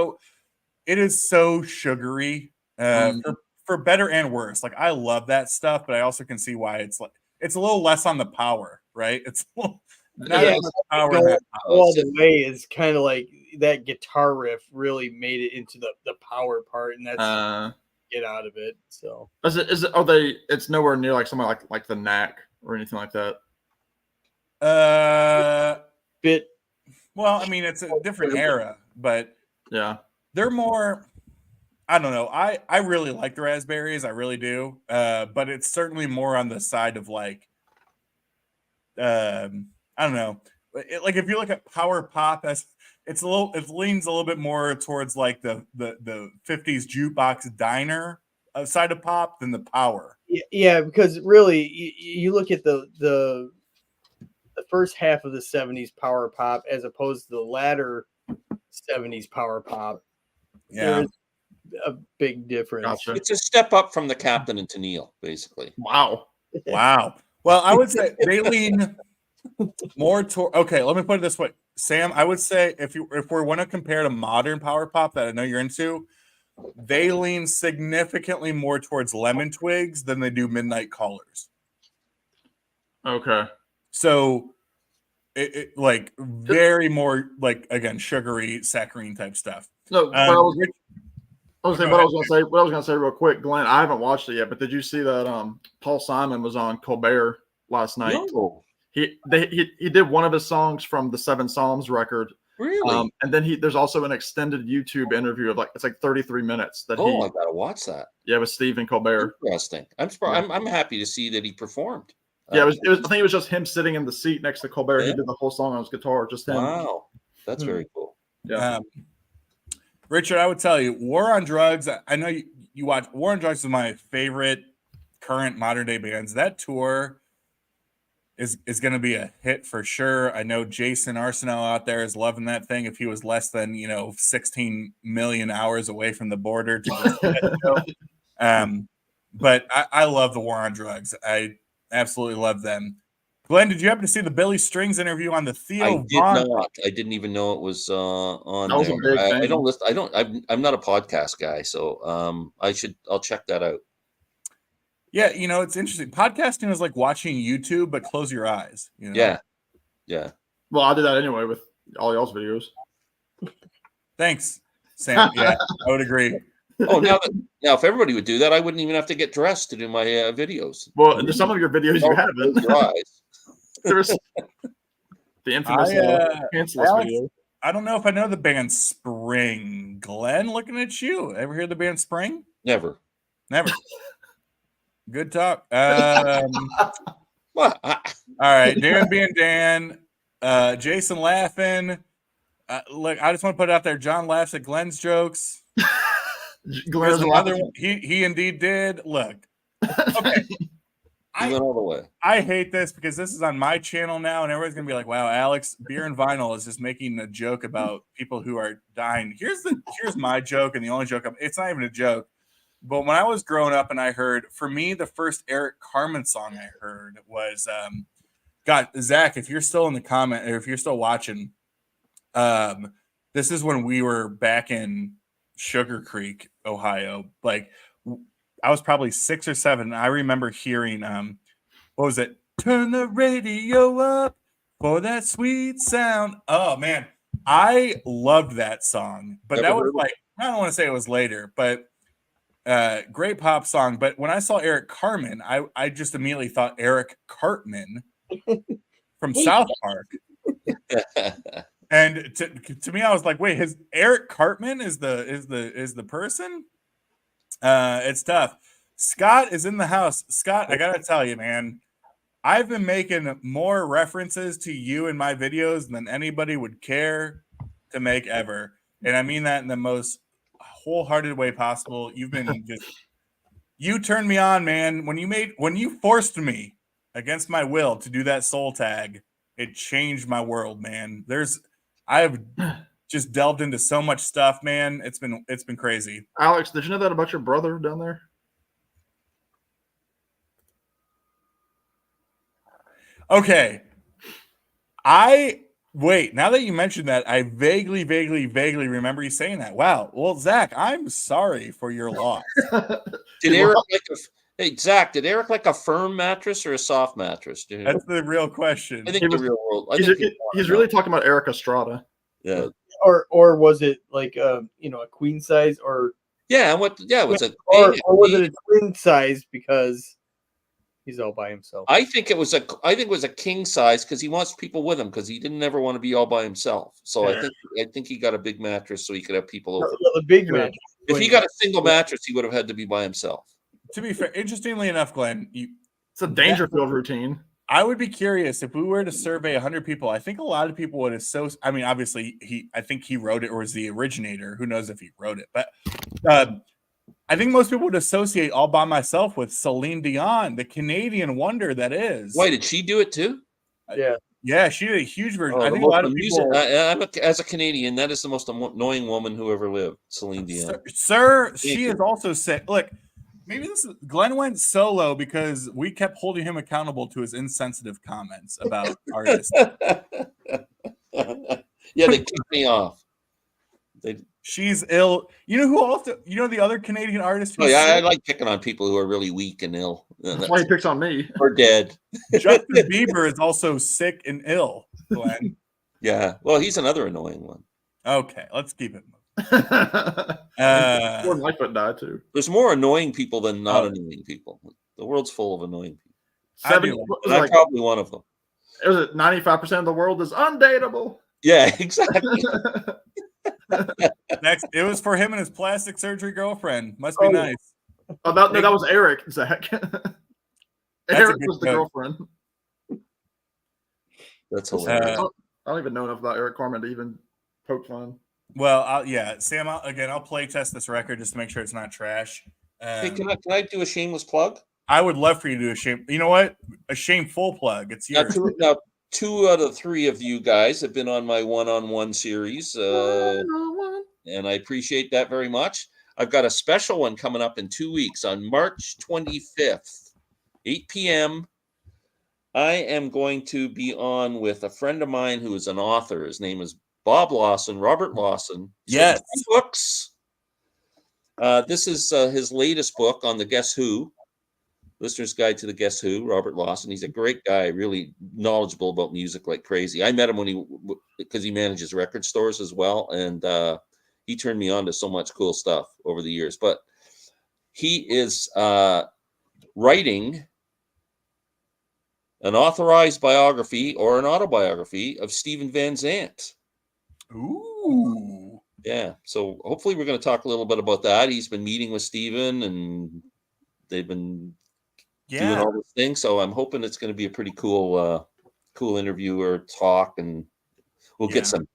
it is so sugary for better and worse. Like, I love that stuff, but I also can see why it's a little less on the power, right? It's a little, not as much power all the way is kind of like that guitar riff really made it into the power part, and that's get out of it. So it's nowhere near like something like the Knack or anything like that. Well, I mean, it's a different era, but yeah, they're more. I don't know. I really like the Raspberries. I really do. But it's certainly more on the side of I don't know. like if you look at power pop as it leans a little bit more towards like the 50s jukebox diner side of pop than the power. Yeah, because really, you look at the first half of the 70s power pop as opposed to the latter 70s power pop. Yeah. There's a big difference. Gotcha. It's a step up from the Captain and Tennille, basically. Wow. Wow. Well, I would say they lean more toward. Okay, let me put it this way, Sam. I would say if we want to compare to modern power pop that I know you're into, they lean significantly more towards Lemon Twigs than they do Midnight Callers. Okay. So, it like very more like again sugary saccharine type stuff. No, but I was gonna say real quick, Glenn. I haven't watched it yet, but did you see that Paul Simon was on Colbert last night? No, He did one of his songs from the Seven Psalms record. really? And then there's also an extended YouTube interview of it's like 33 minutes that I gotta watch that. with Stephen Colbert. Interesting. I'm happy to see that he performed. Yeah, it was. I think it was just him sitting in the seat next to Colbert. Yeah. He did the whole song on his guitar, just him. Wow, that's very cool. Yeah. Richard, I would tell you, War on Drugs. I know you watch War on Drugs is my favorite current modern day bands. That tour is going to be a hit for sure. I know Jason Arsenault out there is loving that thing. If he was less than 16 million hours away from the border to go see that show. But I love the War on Drugs. I absolutely love them. Glenn, did you happen to see the Billy Strings interview on the Theo I did Von? not. I didn't even know it was on That was a there. big I thing. don't listen. I'm not a podcast guy, so I'll check that out. Yeah, it's interesting. Podcasting is like watching YouTube, but close your eyes. Yeah. Well, I did that anyway with all y'all's videos. Thanks, Sam. Yeah, I would agree. Oh, now if everybody would do that, I wouldn't even have to get dressed to do my videos. Well, there's some of your videos you haven't. Close your eyes. There's the infamous pantsless Alex, video. I don't know if I know the band Spring. Glenn, looking at you. Ever hear the band Spring? Never. Good talk. Well, All right, Darren being Dan, Jason laughing. Look, I just want to put it out there. John laughs at Glenn's jokes. Glenn's There's another one. He indeed did. Look, okay. he went all the way. I hate this because this is on my channel now, and everyone's gonna be like, "Wow, Alex, Beer and Vinyl is just making a joke about people who are dying." Here's my joke, and the only joke. It's not even a joke. But when I was growing up, and I heard, for me, the first Eric Carmen song I heard was, God, Zach, if you're still in the comment, or if you're still watching, this is when we were back in Sugar Creek, Ohio. Like, I was probably 6 or 7. I remember hearing, what was it? Turn the radio up for that sweet sound. Oh man, I loved that song. But that was like, I don't want to say it was later, but great pop song. But when I saw Eric Carmen, I just immediately thought Eric Cartman from South Park. And to me, I was like, wait, his Eric Cartman is the person? It's tough. Scott is in the house. Scott, I gotta tell you, man, I've been making more references to you in my videos than anybody would care to make ever. And I mean that in the most wholehearted way possible. You've been you turned me on, man. When you forced me against my will to do that soul tag, it changed my world, man. I've just delved into so much stuff, man. It's been crazy. Alex, did you know that about your brother down there? Okay. Wait, now that you mentioned that, I vaguely remember you saying that. Wow. Well, Zach, I'm sorry for your loss. Did Eric Zach, did Eric like a firm mattress or a soft mattress? That's the real question. I think the real world. He's really talking about Eric Estrada. Yeah. Or was it like a queen size or it was or was it a twin size because he's all by himself? I think it was a king size because he wants people with him because he didn't ever want to be all by himself. So I think he got a big mattress so he could have people over. A big mattress. If he got a single mattress, he would have had to be by himself. To be fair, interestingly enough, Glenn, It's a Dangerfield routine. I would be curious if we were to survey 100 people. I think a lot of people would associate. I mean, obviously, I think he wrote it or was the originator. Who knows if he wrote it? But I think most people would associate All By Myself with Celine Dion, the Canadian wonder that is. Why did she do it too? Yeah. Yeah, she did a huge version. Oh, I think a lot of people. As a Canadian, that is the most annoying woman who ever lived, Celine Dion. Sir, she is also sick. Look, maybe Glenn went solo because we kept holding him accountable to his insensitive comments about artists. Yeah, they kicked me off. She's ill. You know who also? You know the other Canadian artist? Oh, yeah, I like picking on people who are really weak and ill. That's why he picks on me. Or dead. Justin Bieber is also sick and ill, Glenn. Yeah, well, he's another annoying one. Okay, let's keep it moving. Gordon Lightfoot died too. There's more annoying people than not annoying people. The world's full of annoying people. I'm probably one of them. Is it 95% of the world is undateable? Yeah, exactly. Next, it was for him and his plastic surgery girlfriend. Must be nice. Oh, that was Eric, Zach. Eric was the girlfriend. That's hilarious. I don't even know enough about Eric Carmen to even poke fun. Well, Sam. I'll play test this record just to make sure it's not trash. Hey, can I do a shameless plug? I would love for you to do a shame. You know what? A shameful plug. It's yours. Now, 2 out of 3 of you guys have been on my one-on-one series, and I appreciate that very much. I've got a special one coming up in 2 weeks on March 25th, 8 p.m. I am going to be on with a friend of mine who is an author. His name is Bob Lawson, Robert Lawson. Yes. Books. This is his latest book on the Guess Who. Listener's Guide to the Guess Who, Robert Lawson. He's a great guy, really knowledgeable about music like crazy. I met him because he manages record stores as well, and he turned me on to so much cool stuff over the years. But he is writing an authorized biography or an autobiography of Stephen Van Zandt. Ooh. Yeah, so hopefully we're going to talk a little bit about that. He's been meeting with Stephen, and they've been doing all this thing, so I'm hoping it's going to be a pretty cool interview or talk, and we'll get some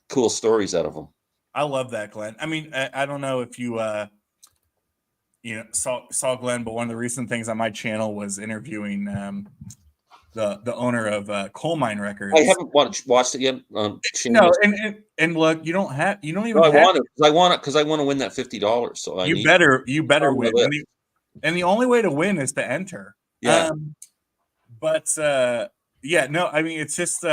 cool stories out of them. I love that, Glenn. I mean, I don't know if you saw Glenn, but one of the recent things on my channel was interviewing the owner of Coal Mine Records. I haven't watched it yet. No, and look, you don't even. No, I want it because I want to win that $50. So you better win. And the only way to win is to enter. Yeah. I mean, it's just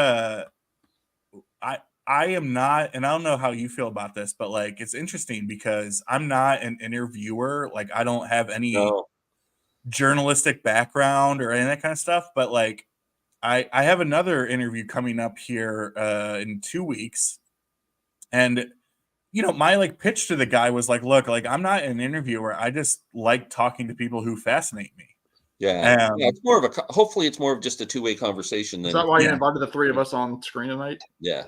I am not, and I don't know how you feel about this, but like it's interesting because I'm not an interviewer. Like I don't have any journalistic background or any of that kind of stuff. But like I have another interview coming up here in 2 weeks. And my like pitch to the guy was like, look, like I'm not an interviewer. I just like talking to people who fascinate me. Yeah. It's more of hopefully it's more of just a 2-way conversation. Is that why you invited the 3 of us on screen tonight? Yeah.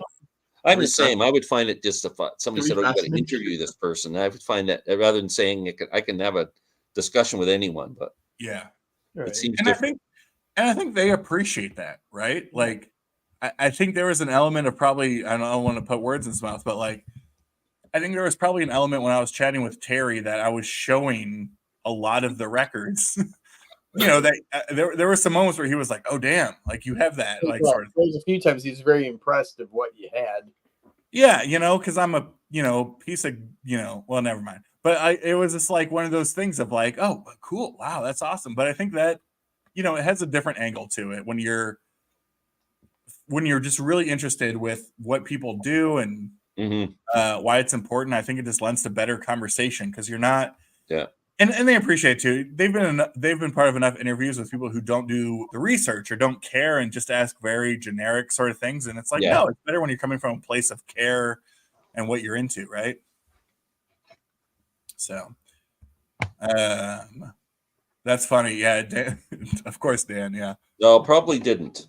I'm the same. I would find it just somebody said, "Oh, you got to interview this person." I would find that rather than saying I can have a discussion with anyone, but it seems different. I think they appreciate that, right? Like, I think there was an element of probably, I don't want to put words in his mouth, but like, I think there was probably an element when I was chatting with Terry that I was showing a lot of the records. That there were some moments where he was like, "Oh, damn! Like you have that." Like, sort of. There's a few times he's very impressed of what you had. Yeah, because I'm a piece of well, never mind. But it was just like one of those things of like, oh, cool, wow, that's awesome. But I think that it has a different angle to it when you're just really interested with what people do and why it's important. I think it just lends to better conversation because you're not. Yeah. And they appreciate it too. They've been part of enough interviews with people who don't do the research or don't care and just ask very generic sort of things. And it's like, no, it's better when you're coming from a place of care and what you're into, right? So, that's funny. Yeah, Dan, of course, Dan. Yeah. No, probably didn't.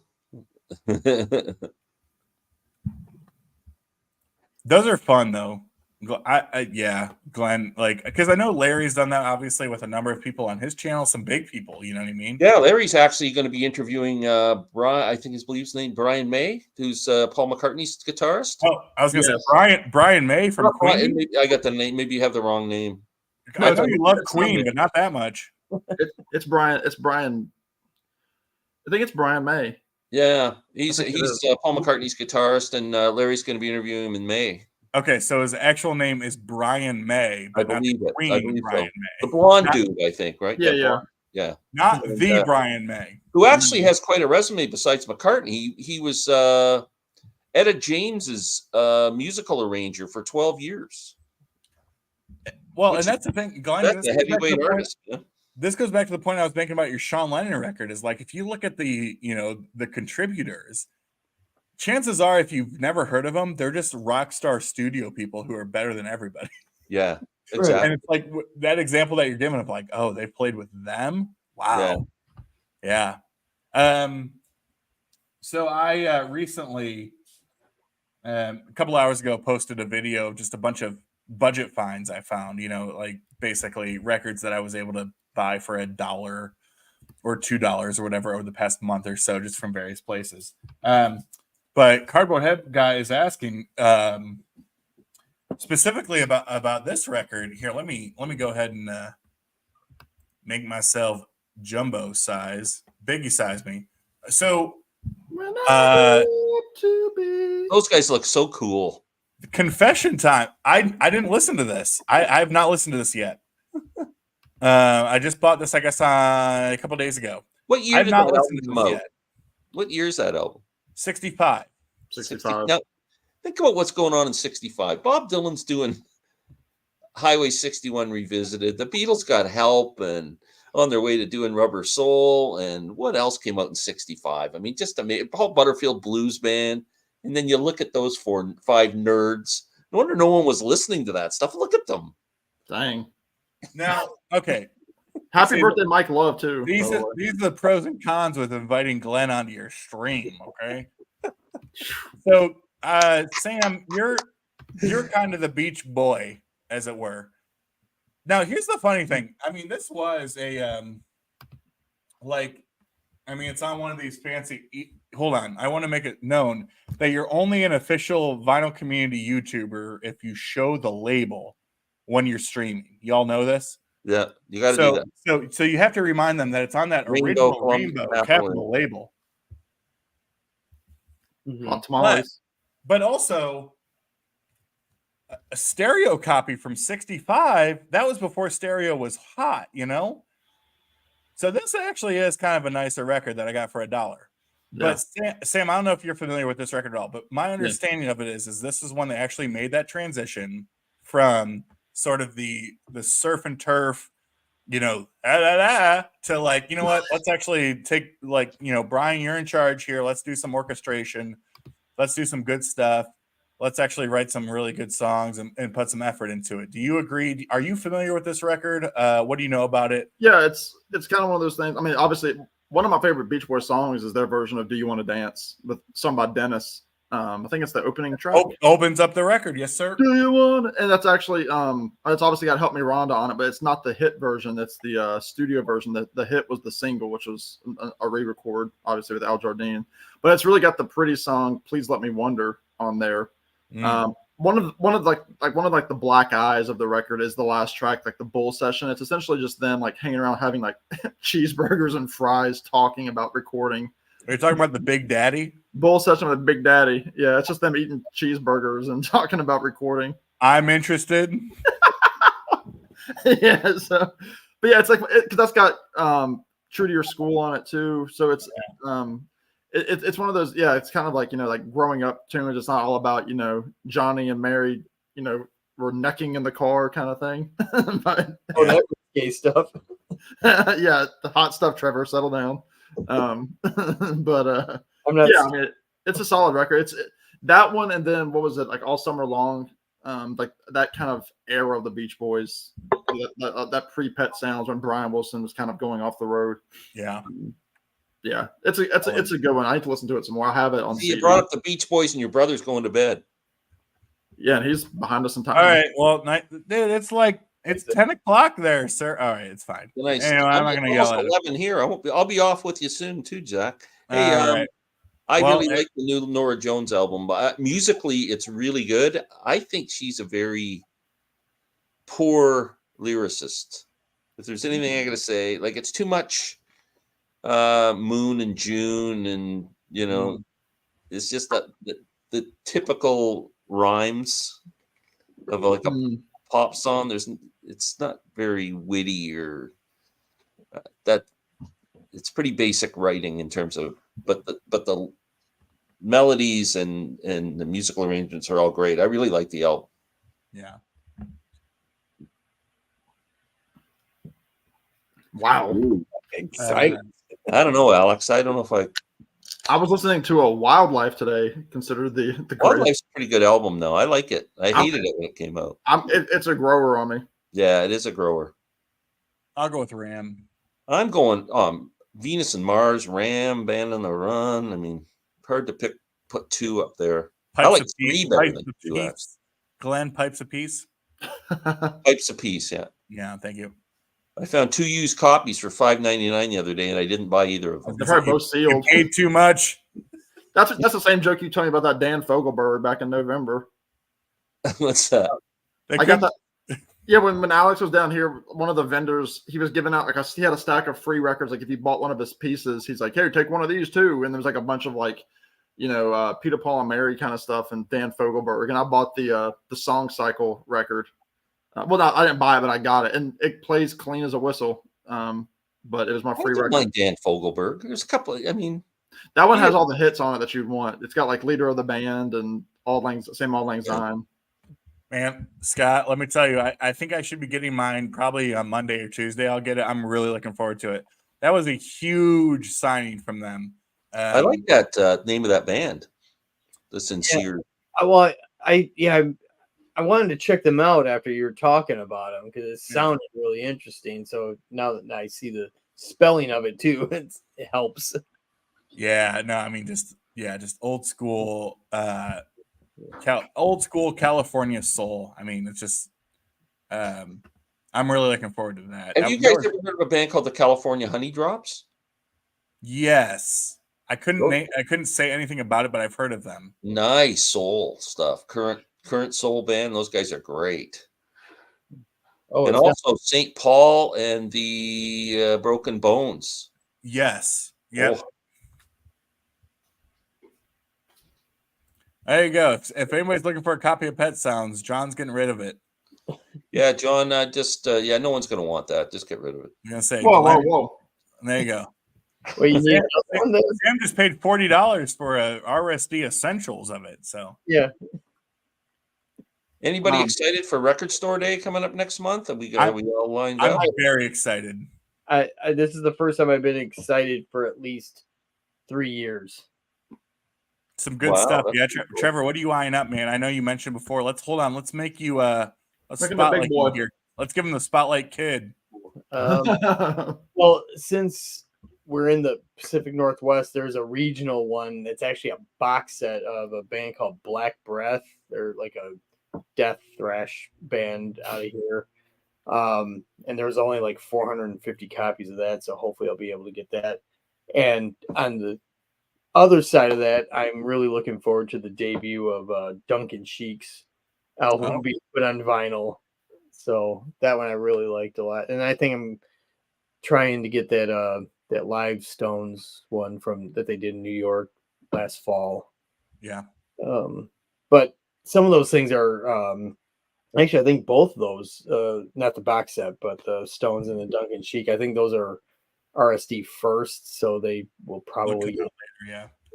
Those are fun though. Yeah, Glenn, like, because I know Larry's done that obviously with a number of people on his channel, some big people, you know what I mean? Yeah, Larry's actually going to be interviewing Brian. I think his name's Brian May, who's Paul McCartney's guitarist. Oh, I was gonna say Yes. Brian May from Not Brian, Queen. maybe I got the name. Maybe you have the wrong name. I know it's- you love it's Queen, not- but not that much. It's Brian. It's Brian. I think it's Brian May. Yeah, he's think it is. Paul McCartney's guitarist, and Larry's going to be interviewing him in May. Okay, so his actual name is Brian May, I but not the believe it. I Queen believe Brian so. May. The blonde Not- dude, I think, right? Yeah, That yeah. blonde- yeah. Not And, the Brian May. Who actually has quite a resume besides McCartney. He was Etta James's musical arranger for 12 years. Well, Which and that's the thing, Glenn. That's a heavyweight artist. Yeah. This goes back to the point I was making about your Sean Lennon record. Is like if you look at the the contributors, chances are if you've never heard of them, they're just rock star studio people who are better than everybody. Yeah, Right. exactly. And it's like that example that you're giving of like, oh, they played with them. Wow. Yeah. So I recently, a couple hours ago, posted a video of just a bunch of budget finds I found. Like basically records that I was able to buy for $1 or $2 or whatever over the past month or so, just from various places. But Cardboard Head Guy is asking specifically about this record here. Let me go ahead and make myself jumbo size, biggie size me. So To Those guys look so cool. confession time. I didn't listen to this. I have not listened to this yet. I just bought this, I guess, a couple days ago. What year I've did not that listened album to come this out? yet. What year is that album? 65. 65. Now, think about what's going on in 65. Bob Dylan's doing Highway 61 Revisited. The Beatles got Help and on their way to doing Rubber Soul. And what else came out in 65? I mean, just amazing. Paul Butterfield Blues Band. And then you look at those 4-5 nerds. No wonder no one was listening to that stuff. Look at them. Dang. Now, okay. Happy See, birthday, Mike Love, too. by These the are, way. these are the pros and cons with inviting Glenn onto your stream. Okay. So, Sam, you're kind of the beach boy, as it were. Now, here's the funny thing. I mean, this was a it's on one of these fancy. Hold on, I want to make it known that you're only an official Vinyl Community YouTuber if you show the label when you're streaming. Y'all know this. Yeah, you got to do that. So you have to remind them that it's on that Rainbow, original Columbia, rainbow capital label. Hot tamales. But also a stereo copy from 65, that was before stereo was hot, So this actually is kind of a nicer record that I got for $1. Yeah. But Sam, I don't know if you're familiar with this record at all, but my understanding of it is this is one that actually made that transition from sort of the surf and turf, to like, you know what, let's actually take like, Brian, you're in charge here. Let's do some orchestration. Let's do some good stuff. Let's actually write some really good songs and put some effort into it. Do you agree? Are you familiar with this record? What do you know about it? Yeah, it's kind of one of those things. I mean, obviously, one of my favorite Beach Boys songs is their version of "Do You Want to Dance," with sung by Dennis. I think it's the opening track. Opens up the record, yes, sir. Do you want? And that's actually it's obviously got Help Me Rhonda on it, but it's not the hit version. It's the studio version. The hit was the single, which was a re-record, obviously with Al Jardine. But it's really got the pretty song "Please Let Me Wonder" on there. One of the black eyes of the record is the last track, like the Bull Session. It's essentially just them like hanging around having like cheeseburgers and fries, talking about recording. Are you talking about the Big Daddy? Bull Session with Big Daddy. Yeah, it's just them eating cheeseburgers and talking about recording. I'm interested. Yeah, so, but yeah, it's like because that's got True to Your School on it too. So it's it's one of those. Yeah, it's kind of like like growing up tunes. It's not all about Johnny and Mary were necking in the car kind of thing. But, Oh, that was gay stuff. yeah, the hot stuff. Trevor, settle down. But I'm not. yeah, I mean, it's a solid record. It's that one, and then what was it like All Summer Long? Like that kind of era of the Beach Boys, that pre-Pet Sounds when Brian Wilson was kind of going off the road. Yeah, yeah, it's a good one. I need to listen to it some more. I have it on. See, you CD. brought up the Beach Boys and your brother's going to bed. Yeah, and he's behind us in time. All right. Well, dude, it's 10 o'clock there, sir. All right, it's fine. Nice. Anyway, I'm not gonna yell almost at it. 11 here. I'll be off with you soon too, Jack. Hey, All right. I Well, really like the new Nora Jones album, but musically, it's really good. I think she's a very poor lyricist. If there's anything I gotta say, like it's too much Moon and June, and it's just that the typical rhymes of like a pop song. It's not very witty or that. It's pretty basic writing in terms of, but the melodies and the musical arrangements are all great. I really like the album. Yeah. Wow. Excited. I don't know, Alex. I don't know if I was listening to a Wildlife today, considered the greatest. Wildlife's a pretty good album, though. I like it. I hated it when it came out. It's a grower on me. Yeah, it is a grower. I'll go with Ram. I'm going Venus and Mars, Ram, Band on the Run. I mean, hard to put two up there. I like three better than two, actually. Glenn, Pipes of Peace. Pipes of Peace, yeah. Yeah, thank you. I found 2 used copies for $5.99 the other day, and I didn't buy either of them. They're probably both You sealed. paid too much. That's the same joke you told me about that Dan Fogelberg back in November. What's that? I got that. Yeah, when Alex was down here, one of the vendors, he was giving out he had a stack of free records. Like if you bought one of his pieces, he's like, "Hey, take one of these too." And there was like a bunch of Peter, Paul, and Mary kind of stuff, and Dan Fogelberg. And I bought the Song Cycle record. I didn't buy it, but I got it, and it plays clean as a whistle. But it was my free record. Like Dan Fogelberg. There's a couple. That one has all the hits on it that you'd want. It's got like Leader of the Band and Auld Lang Syne. Man, Scott, let me tell you, I think I should be getting mine probably on Monday or Tuesday. I'll get it. I'm really looking forward to it. That was a huge signing from them. I like that name of that band, The Sincere. Yeah. I wanted to check them out after you were talking about them because it sounded really interesting. So now that I see the spelling of it too, it helps. Yeah, no, I mean just old school old school California soul. I mean, it's just I'm really looking forward to that. Have you guys ever heard of a band called the California Honey Drops? Yes. I couldn't say anything about it, but I've heard of them. Nice soul stuff. Current soul band. Those guys are great. Oh, and also St. Paul and the Broken Bones. Yes. Yep. Oh. There you go. If anybody's looking for a copy of Pet Sounds, John's getting rid of it. Yeah, John, no one's going to want that. Just get rid of it. I'm going to say, whoa. There you go. Well, Sam just paid $40 for a RSD Essentials of it. So yeah. Anybody excited for Record Store Day coming up next month? Are we all lined up? I'm very excited. This is the first time I've been excited for at least 3 years. Some good stuff. Yeah, Trevor, what are you eyeing up, man? I know you mentioned before. Let's make you let's spotlight you here. Let's give him the spotlight kid. Well, since we're in the Pacific Northwest, there's a regional one that's actually a box set of a band called Black Breath. They're like a death thrash band out of here. And there's only like 450 copies of that, so hopefully I'll be able to get that. And on the other side of that, I'm really looking forward to the debut of Duncan Sheik's album being put on vinyl. So that one I really liked a lot. And I think I'm trying to get that Live Stones one that they did in New York last fall. Yeah. But some of those things are actually, I think both of those, not the box set, but the Stones and the Duncan Sheik, I think those are RSD first, so they will probably later,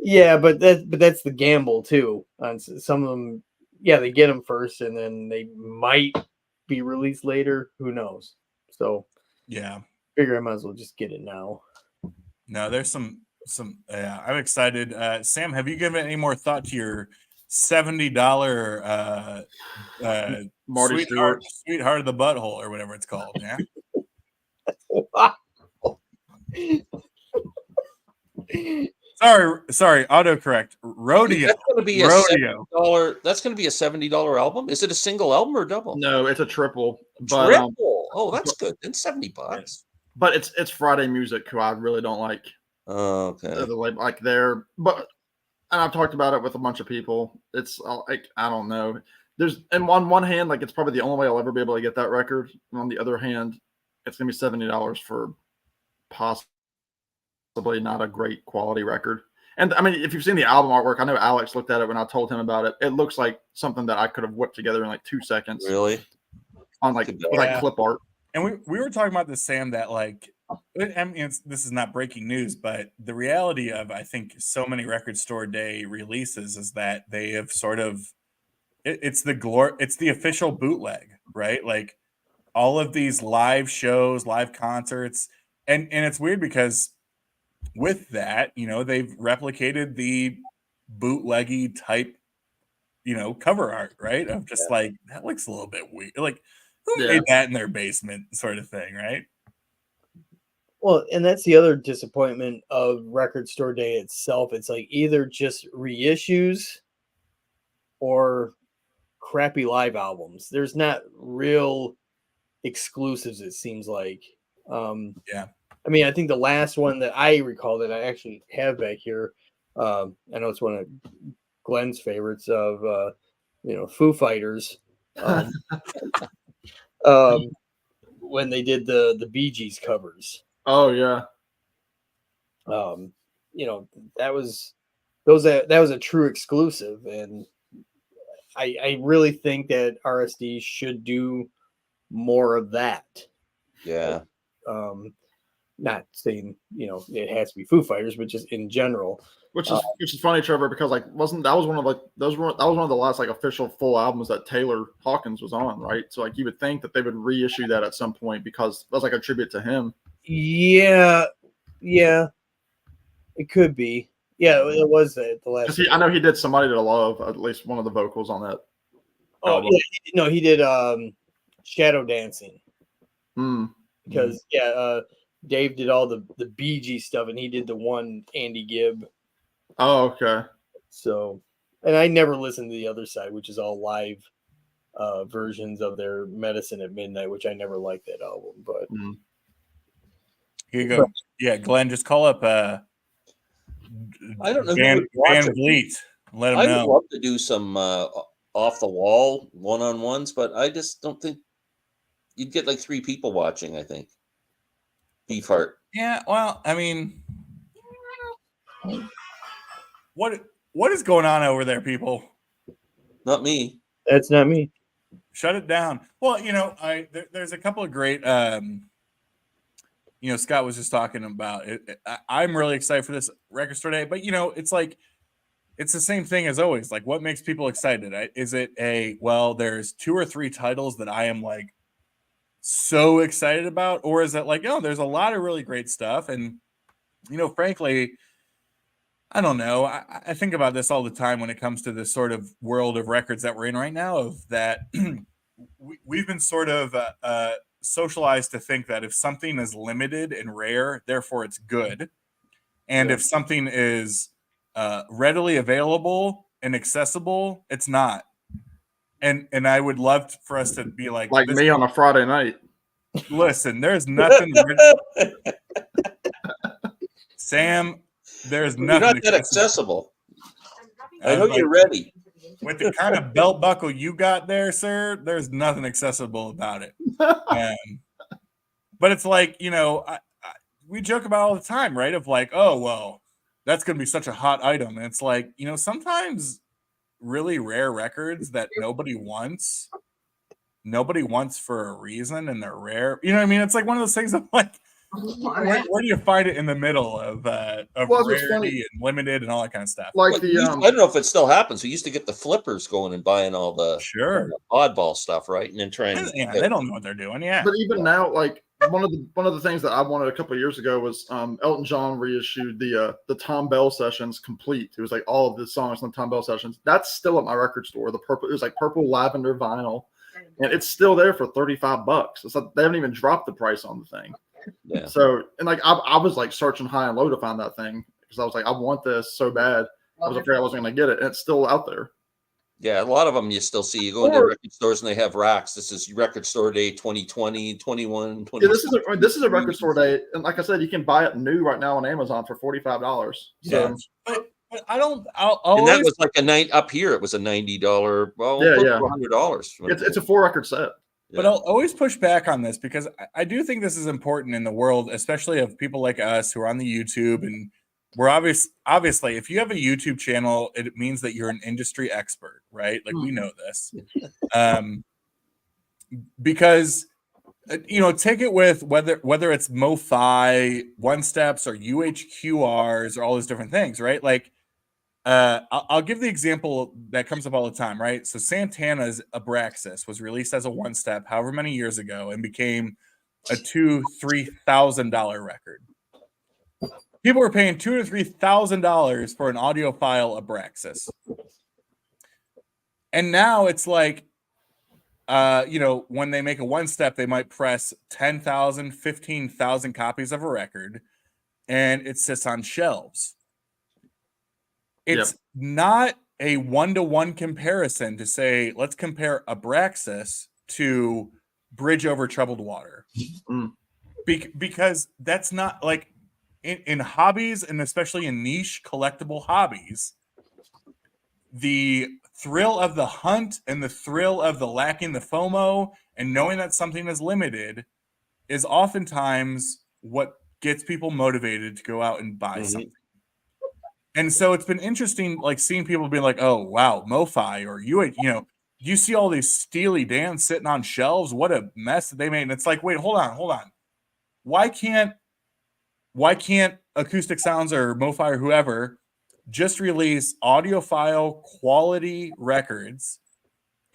yeah, but that's the gamble too. On some of them, yeah, they get them first, and then they might be released later. Who knows? So yeah, figure I might as well just get it now. No, there's some. Yeah, I'm excited. Sam, have you given any more thought to your $70 Marty sweetheart of the butthole or whatever it's called? Yeah. Sorry. Autocorrect. Rodeo. That's going to be a Rodeo. $70. That's going to be a $70 album. Is it a single album or double? No, it's a triple. But Triple. Oh, that's good. Then $70. but it's Friday Music, who I really don't like. Oh, okay. The label, like they're, but and I've talked about it with a bunch of people. It's like I don't know. There's and on one hand, like it's probably the only way I'll ever be able to get that record. And on the other hand, it's gonna be $70 for possibly not a great quality record. And I mean, if you've seen the album artwork, I know Alex looked at it when I told him about it. It looks like something that I could have whipped together in like 2 seconds. Really? On like with like clip art. And we were talking about this, Sam, that like, I mean, this is not breaking news, but the reality of, I think, so many record store day releases is that they have sort of, it's the official bootleg, right? Like all of these live shows, live concerts, and it's weird because with that, they've replicated the bootleggy type, cover art, right? Of just like, that looks a little bit weird. Like, who made that in their basement sort of thing, right? Well, and that's the other disappointment of Record Store Day itself. It's like either just reissues or crappy live albums. There's not real exclusives, it seems like. Yeah. I mean, I think the last one that I recall that I actually have back here, I know it's one of Glenn's favorites of, Foo Fighters. When they did the Bee Gees covers. Oh yeah. That was a true exclusive, and I really think that RSD should do more of that. Yeah. Not saying it has to be Foo Fighters, but just in general. Which is funny, Trevor, because like that was one of the last like official full albums that Taylor Hawkins was on, right? So like you would think that they would reissue that at some point because that's like a tribute to him. Yeah, it could be. Yeah, it was the last. I know he did "Somebody to Love," at least one of the vocals on that. Oh album. yeah, he did Shadow Dancing. Because Dave did all the Bee Gees stuff, and he did the one Andy Gibb. Oh, okay. So, and I never listened to the other side, which is all live versions of their Medicine at Midnight, which I never liked that album. But here you go. Yeah, Glenn, just call up I don't know. Van Vliet. Let him know. I would love to do some off the wall one-on-ones, but I just don't think you'd get like 3 people watching. I think Beefheart. Yeah, well, I mean, what is going on over there, people? Not me. That's not me. Shut it down. Well, there's a couple of great. Scott was just talking about it. I'm really excited for this record store day, but it's like it's the same thing as always. Like, what makes people excited? Is it there's 2 or 3 titles that I am like so excited about, or is it like, there's a lot of really great stuff, and frankly, I don't know. I think about this all the time when it comes to this sort of world of records that we're in right now. Of that, we've been sort of socialized to think that if something is limited and rare, therefore it's good, and if something is readily available and accessible, it's not. And I would love for us to be like me on a Friday night. Listen, there's nothing. Sam, there's nothing. You're not that accessible. I know you're ready. With the kind of belt buckle you got there, sir, there's nothing accessible about it. But it's like, we joke about all the time, right? Of like, oh, well, that's going to be such a hot item. And it's like, sometimes really rare records that nobody wants for a reason, and they're rare. You know what I mean? It's like one of those things of like, where do you find it in the middle of rarity and limited and all that kind of stuff? Like I don't know if it still happens. We used to get the flippers going and buying all the oddball stuff, right? And then trying. Yeah, they don't know what they're doing. Yeah, but even now, like one of the things that I wanted a couple of years ago was Elton John reissued the Tom Bell Sessions complete. It was like all of the songs on the Tom Bell Sessions. That's still at my record store. It was like purple lavender vinyl, and it's still there for $35. It's like they haven't even dropped the price on the thing. Yeah. So, and like I was like searching high and low to find that thing because because I was like, I want this so bad. I was afraid I wasn't going to get it, and it's still out there. Yeah, a lot of them you still see. You go into record stores and they have racks. This is record store day 2020, 21, 20. Yeah, this is a record store day, and like I said, you can buy it new right now on Amazon for $45. So But I don't. I'll And that always, was like a night up here. It was a $90. Well, Yeah, close yeah. to $100. it's a 4-record set. but I'll always push back on this because I do think this is important in the world, especially of people like us who are on the YouTube, and we're obviously, if you have a YouTube channel, it means that you're an industry expert, right? Like we know this, because take it with whether it's MoFi, One Steps, or UHQRs, or all those different things, right? Like, I'll give the example that comes up all the time, right? So Santana's Abraxas was released as a one step, however many years ago, and became a $2,000-$3,000 record. People were paying $2,000 to $3,000 for an audiophile Abraxas, and now it's like, when they make a one step, they might press 10,000, 15,000 copies of a record, and it sits on shelves. It's not a one-to-one comparison to say, let's compare Abraxas to Bridge Over Troubled Water. Because that's not like in hobbies, and especially in niche collectible hobbies, the thrill of the hunt and the thrill of the lacking the FOMO and knowing that something is limited is oftentimes what gets people motivated to go out and buy something. And so it's been interesting, like seeing people be like, "Oh wow, MoFi or you see all these Steely Dan sitting on shelves. What a mess that they made." And it's like, wait, hold on. Why can't Acoustic Sounds or MoFi or whoever just release audiophile quality records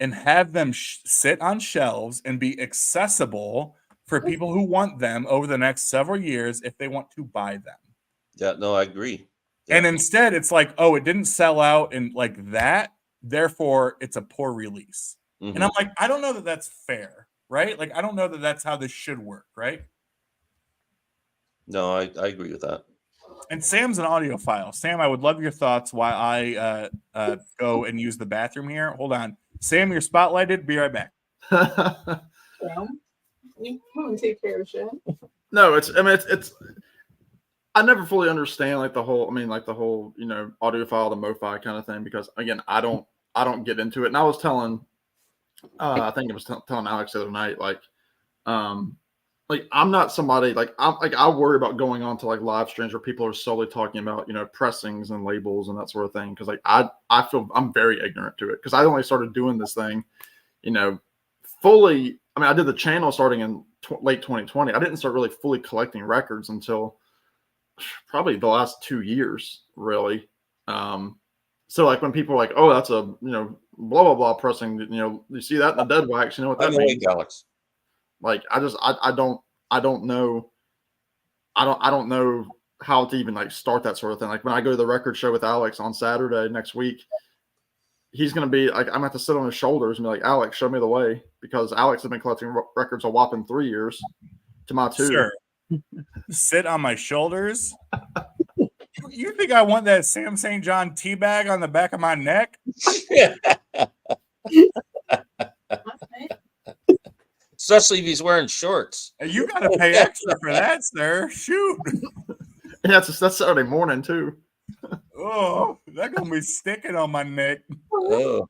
and have them sit on shelves and be accessible for people who want them over the next several years if they want to buy them? Yeah, no, I agree. Yeah. And instead, it's like, oh, it didn't sell out and like that, therefore it's a poor release. And I'm like, I don't know that that's fair, right? Like, I don't know that that's how this should work, right? No, I agree with that. And Sam's an audiophile. Sam, I would love your thoughts while I go and use the bathroom here. Hold on. Sam, you're spotlighted. Be right back. Well, you come and take care of shit. No, it's I never fully understand the whole audiophile to MoFi kind of thing, because again, I don't get into it. And I was telling I think I was telling Alex the other night, I'm not somebody I worry about going on to live streams where people are solely talking about pressings and labels and that sort of thing, because I feel I'm very ignorant to it, because I only started doing this thing fully. I mean, I did the channel starting in late 2020. I didn't start really fully collecting records until probably the last 2 years, really. So when people are like, "Oh, that's a blah blah blah pressing," you see that in the dead wax, you know what that means? Alex. I don't know how to even start that sort of thing. When I go to the record show with Alex on Saturday next week, he's going to be I'm going to have to sit on his shoulders and be like, "Alex, show me the way," because Alex has been collecting records a whopping 3 years to my 2. Sure. Sit on my shoulders. You think I want that Sam St. John tea bag on the back of my neck? Especially if he's wearing shorts. You got to pay extra for that, sir. Shoot. Yeah, that's Saturday morning too. Oh, that's gonna be sticking on my neck. Oh.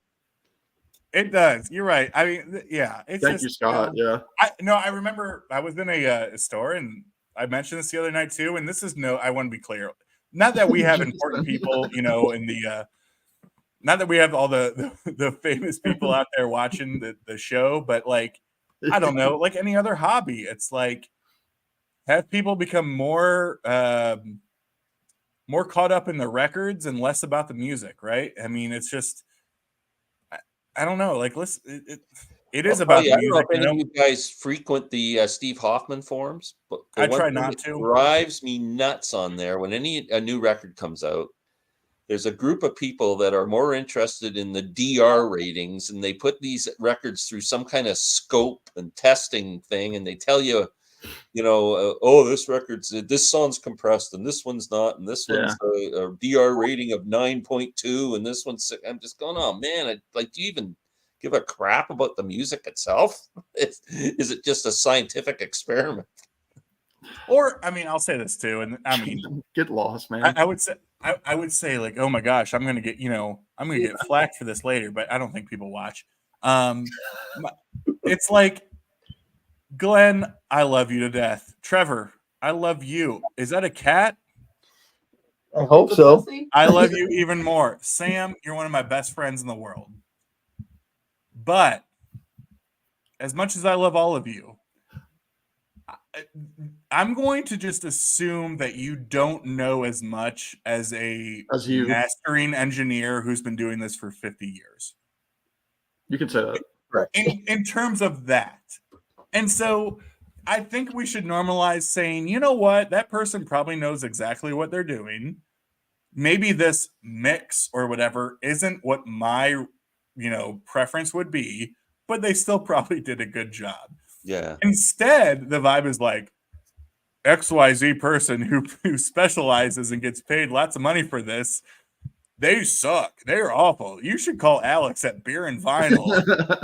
It does. You're right. I mean, yeah. It's Thank you, Scott. Yeah. I remember I was in a store, and I mentioned this the other night too. And this is I want to be clear. Not that we have important people, in the. Not that we have all the famous people out there watching the show, but I don't know, like any other hobby, it's have people become more caught up in the records and less about the music, right? I mean, it's just, I don't know. Listen, it is about the music. I don't know if any of you guys frequent the Steve Hoffman forums, but I try not to. Drives me nuts on there when a new record comes out. There's a group of people that are more interested in the DR ratings, and they put these records through some kind of scope and testing thing, and they tell you oh, this song's compressed and this one's not, and this one's a DR rating of 9.2, and this one's. I'm just going, oh man, do you even give a crap about the music itself? Is it just a scientific experiment? Or, I mean, I'll say this too, and I mean, get lost, man. I would say like, oh my gosh, I'm gonna get flack for this later, but I don't think people watch. It's like, Glenn, I love you to death. Trevor, I love you. Is that a cat? I hope so. I love you even more. Sam, you're one of my best friends in the world. But as much as I love all of you, I'm going to just assume that you don't know as much as a mastering engineer who's been doing this for 50 years. You can say that. Right. In terms of that. And so I think we should normalize saying, you know what, that person probably knows exactly what they're doing. Maybe this mix or whatever isn't what my, preference would be, but they still probably did a good job. Yeah. Instead, the vibe is like, XYZ person who specializes and gets paid lots of money for this, they suck. They're awful. You should call Alex at Beer and Vinyl.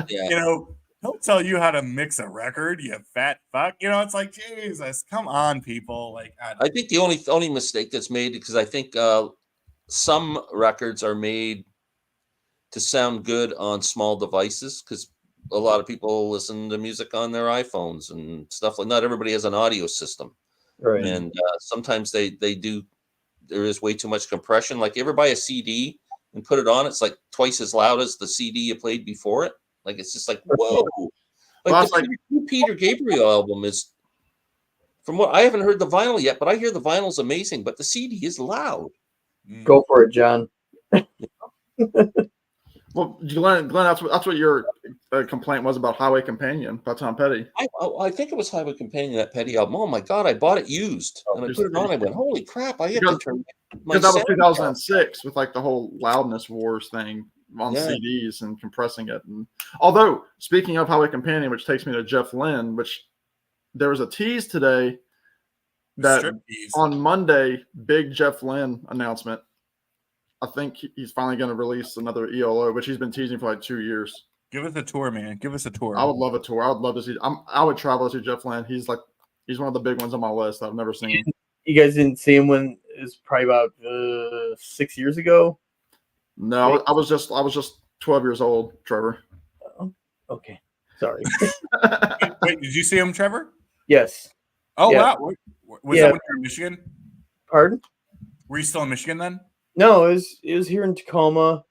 Yeah. He'll tell you how to mix a record, you fat fuck. It's like, Jesus, come on, people. Like, I think the only mistake that's made, because I think some records are made to sound good on small devices, because a lot of people listen to music on their iPhones and stuff. Like, not everybody has an audio system, Right. And sometimes they do. There is way too much compression. Like, you ever buy a CD and put it on, it's like twice as loud as the CD you played before it. Like, it's just like, whoa. Like, the Peter Gabriel album is, from what I haven't heard the vinyl yet, but I hear the vinyl's amazing, but the CD is loud. Go for it, John. Well, Glenn, that's what your complaint was about Highway Companion by Tom Petty. I think it was Highway Companion, that Petty album. Oh my God, I bought it used, and I put it on. I went, holy crap! I have to turn my because that was 2006 with like the whole loudness wars thing on CDs and compressing it. And although, speaking of Highway Companion, which takes me to Jeff Lynne, which there was a tease today that on Monday, big Jeff Lynne announcement. I think he's finally going to release another ELO, which he's been teasing for like 2 years. Give us a tour, man. Give us a tour. I would love a tour. I would love to see. I would travel to see Jeff Lynne. He's one of the big ones on my list. I've never seen. You guys didn't see him when it was probably about 6 years ago. No, I was just 12 years old, Trevor. Oh, okay, sorry. Wait, did you see him, Trevor? Yes. Oh wow. Was that when you were in Michigan? Pardon? Were you still in Michigan then? No, it was here in Tacoma.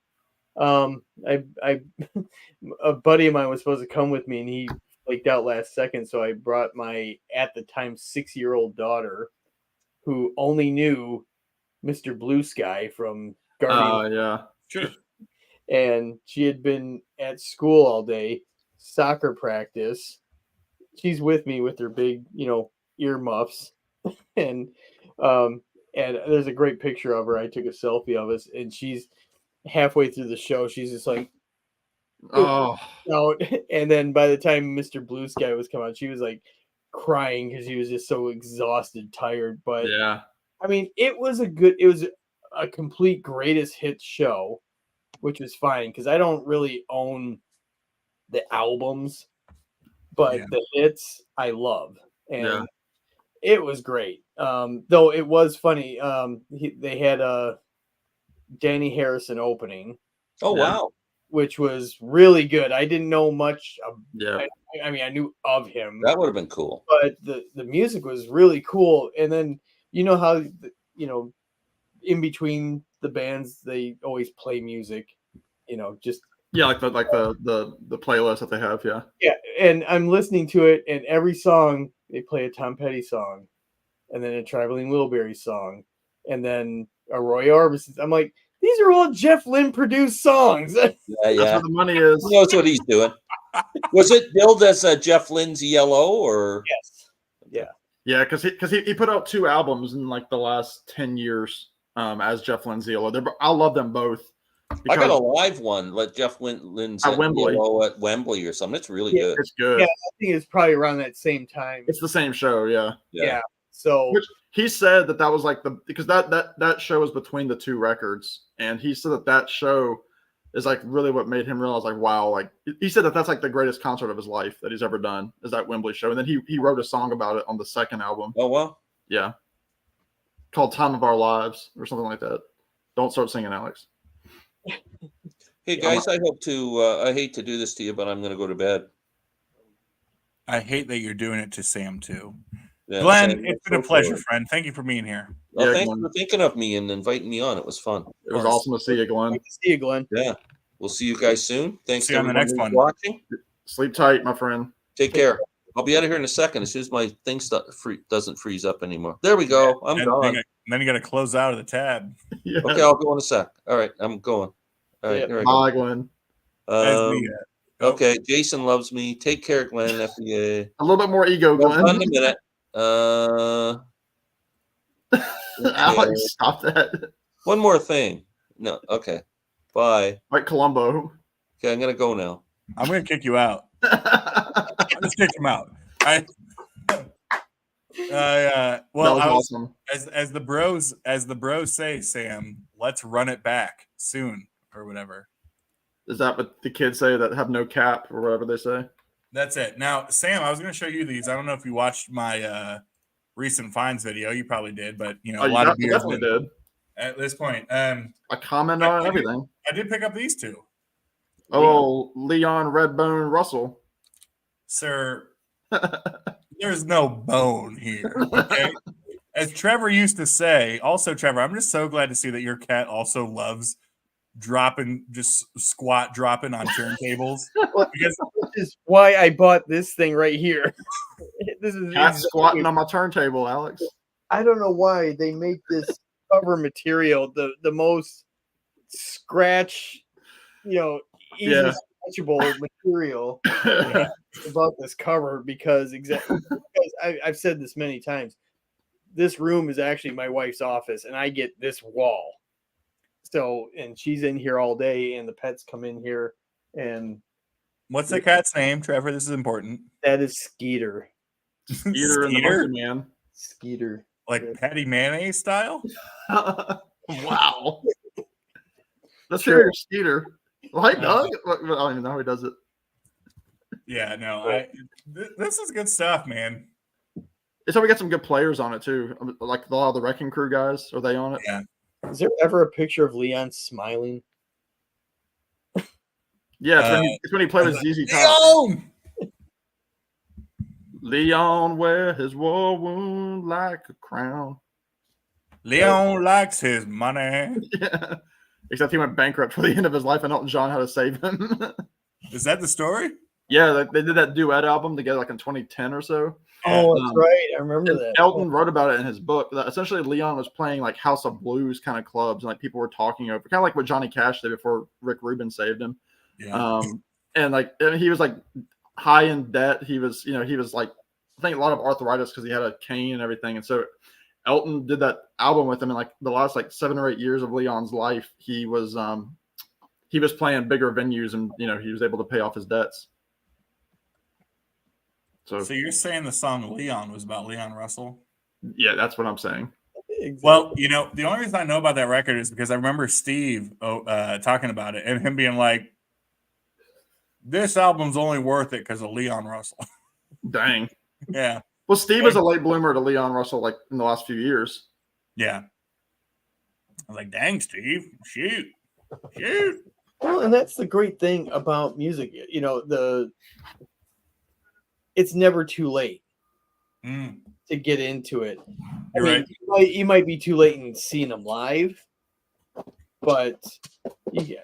A buddy of mine was supposed to come with me, and he flaked out last second. So I brought my, at the time, 6-year-old daughter, who only knew Mr. Blue Sky from Guardians. Yeah, sure. And she had been at school all day, soccer practice. She's with me with her big, earmuffs, and there's a great picture of her. I took a selfie of us, and she's halfway through the show. She's just like, oh, out. And then by the time Mr. Blue Sky was coming out, she was like crying because she was just so exhausted, tired. But yeah, I mean, it was a complete greatest hits show, which was fine because I don't really own the albums, but the hits I love, and it was great. Though it was funny. They had Danny Harrison opening. Oh wow, which was really good. I didn't know much. I mean, I knew of him. That would have been cool. But the music was really cool. And then how in between the bands they always play music. Just like the playlist that they have. Yeah, and I'm listening to it, and every song they play a Tom Petty song, and then a Traveling Wilburys song, and then a Roy Orbison. I'm like, these are all Jeff Lynne produced songs. That's where the money is. He knows what he's doing. Was it billed as Jeff Lynne's ELO or? Yes. Yeah, because he put out 2 albums in like the last 10 years as Jeff Lynne's ELO. I love them both. I got a live one. Let Jeff Lynn At Wembley. at Wembley or something. It's really Yeah. good. It's good. Yeah, I think it's probably around that same time. It's the same show, yeah. Yeah. So Which he said that was like because that show was between the two records, and he said that show is like really what made him realize like wow, like he said that's like the greatest concert of his life that he's ever done is that Wembley show, and then he wrote a song about it on the second album. Oh wow. Yeah, called "Time of Our Lives" or something like that. Don't start singing, Alex. Hey guys, I hope to. I hate to do this to you, but I'm going to go to bed. I hate that you're doing it to Sam too. Yeah, Glenn, Sam, it's been a pleasure, friend. Thank you for being here. Well, Yeah, thanks Glenn. for thinking of me and inviting me on. It was fun. It was awesome to see you, Glenn. good to see you, Glenn. Yeah, we'll see you guys soon. Thanks See to you on the everyone next who's one. watching. Sleep tight, my friend. Take care. I'll be out of here in a second as soon as my thing doesn't freeze up anymore. There we go. I'm And gone. then you got to close out of the tab. Yeah. Okay, I'll go in a sec. All right, I'm going. All right, Yep. here I go. Bye, Glenn. As me, Okay, Jason loves me. Take care, Glenn. FBA. A little bit more ego, Well, Glenn. done in a minute. Alex, stop that. One more thing. No, okay. Bye. Like Columbo. Okay, I'm gonna go now. I'm going to kick you out. I'm just kick him out. Well, That was I was, awesome. as the bros say, Sam, let's run it back soon or whatever. Is that what the kids say that have no cap or whatever they say? That's it. Now, Sam, I was going to show you these. I don't know if you watched my recent finds video. You probably did, but a lot of beers definitely did. at this point. I comment on everything. I did pick up these two, Oh, Leon Redbone Russell. sir. There's no bone here. Okay. As Trevor used to say, also, Trevor, I'm just so glad to see that your cat also loves dropping on turntables. Because Which is why I bought this thing right here. This is Cat squatting on my turntable, Alex. I don't know why they make this cover material the most scratch, easy Yeah. scratchable material about this cover because I've said this many times. This room is actually my wife's office, and I get this wall. So, and she's in here all day, and the pets come in here, and what's the cat's name, Trevor? This is important. that is Skeeter. Skeeter and the Skeeter? Monkey Man. Skeeter. Like Patty Mayonnaise style? Wow. Let's Sure. hear your Skeeter. Well, he does. I don't even know how he does it. Yeah, no. This is good stuff, man. So we got some good players on it too. Like a lot of the Wrecking Crew guys. Are they on it? Yeah. Is there ever a picture of Leon smiling? Yeah, it's when he played with ZZ Top. Leon! Leon wear his war wound like a crown. Leon likes his money. Yeah. Except he went bankrupt for the end of his life and Elton John had to save him. Is that the story? Yeah, they did that duet album together like in 2010 or so. Oh, that's right. I remember And that. Elton wrote about it in his book. That essentially, Leon was playing like House of Blues kind of clubs, and like people were talking over, kind of like what Johnny Cash did before Rick Rubin saved him. Yeah. And he was like high in debt. He was like, I think a lot of arthritis because he had a cane and everything. And so Elton did that album with him, and like the last like 7 or 8 years of Leon's life, he was playing bigger venues, and he was able to pay off his debts. So you're saying the song Leon was about Leon Russell? yeah, that's what I'm saying. Exactly. Well, the only reason I know about that record is because I remember Steve talking about it and him being like, this album's only worth it because of Leon Russell. Dang. Yeah. Well, Steve was a late bloomer to Leon Russell, like in the last few years. Yeah. I was like, dang, Steve, shoot. Well, and that's the great thing about music. It's never too late to get into it. You're right. You might be too late in seeing them live, but you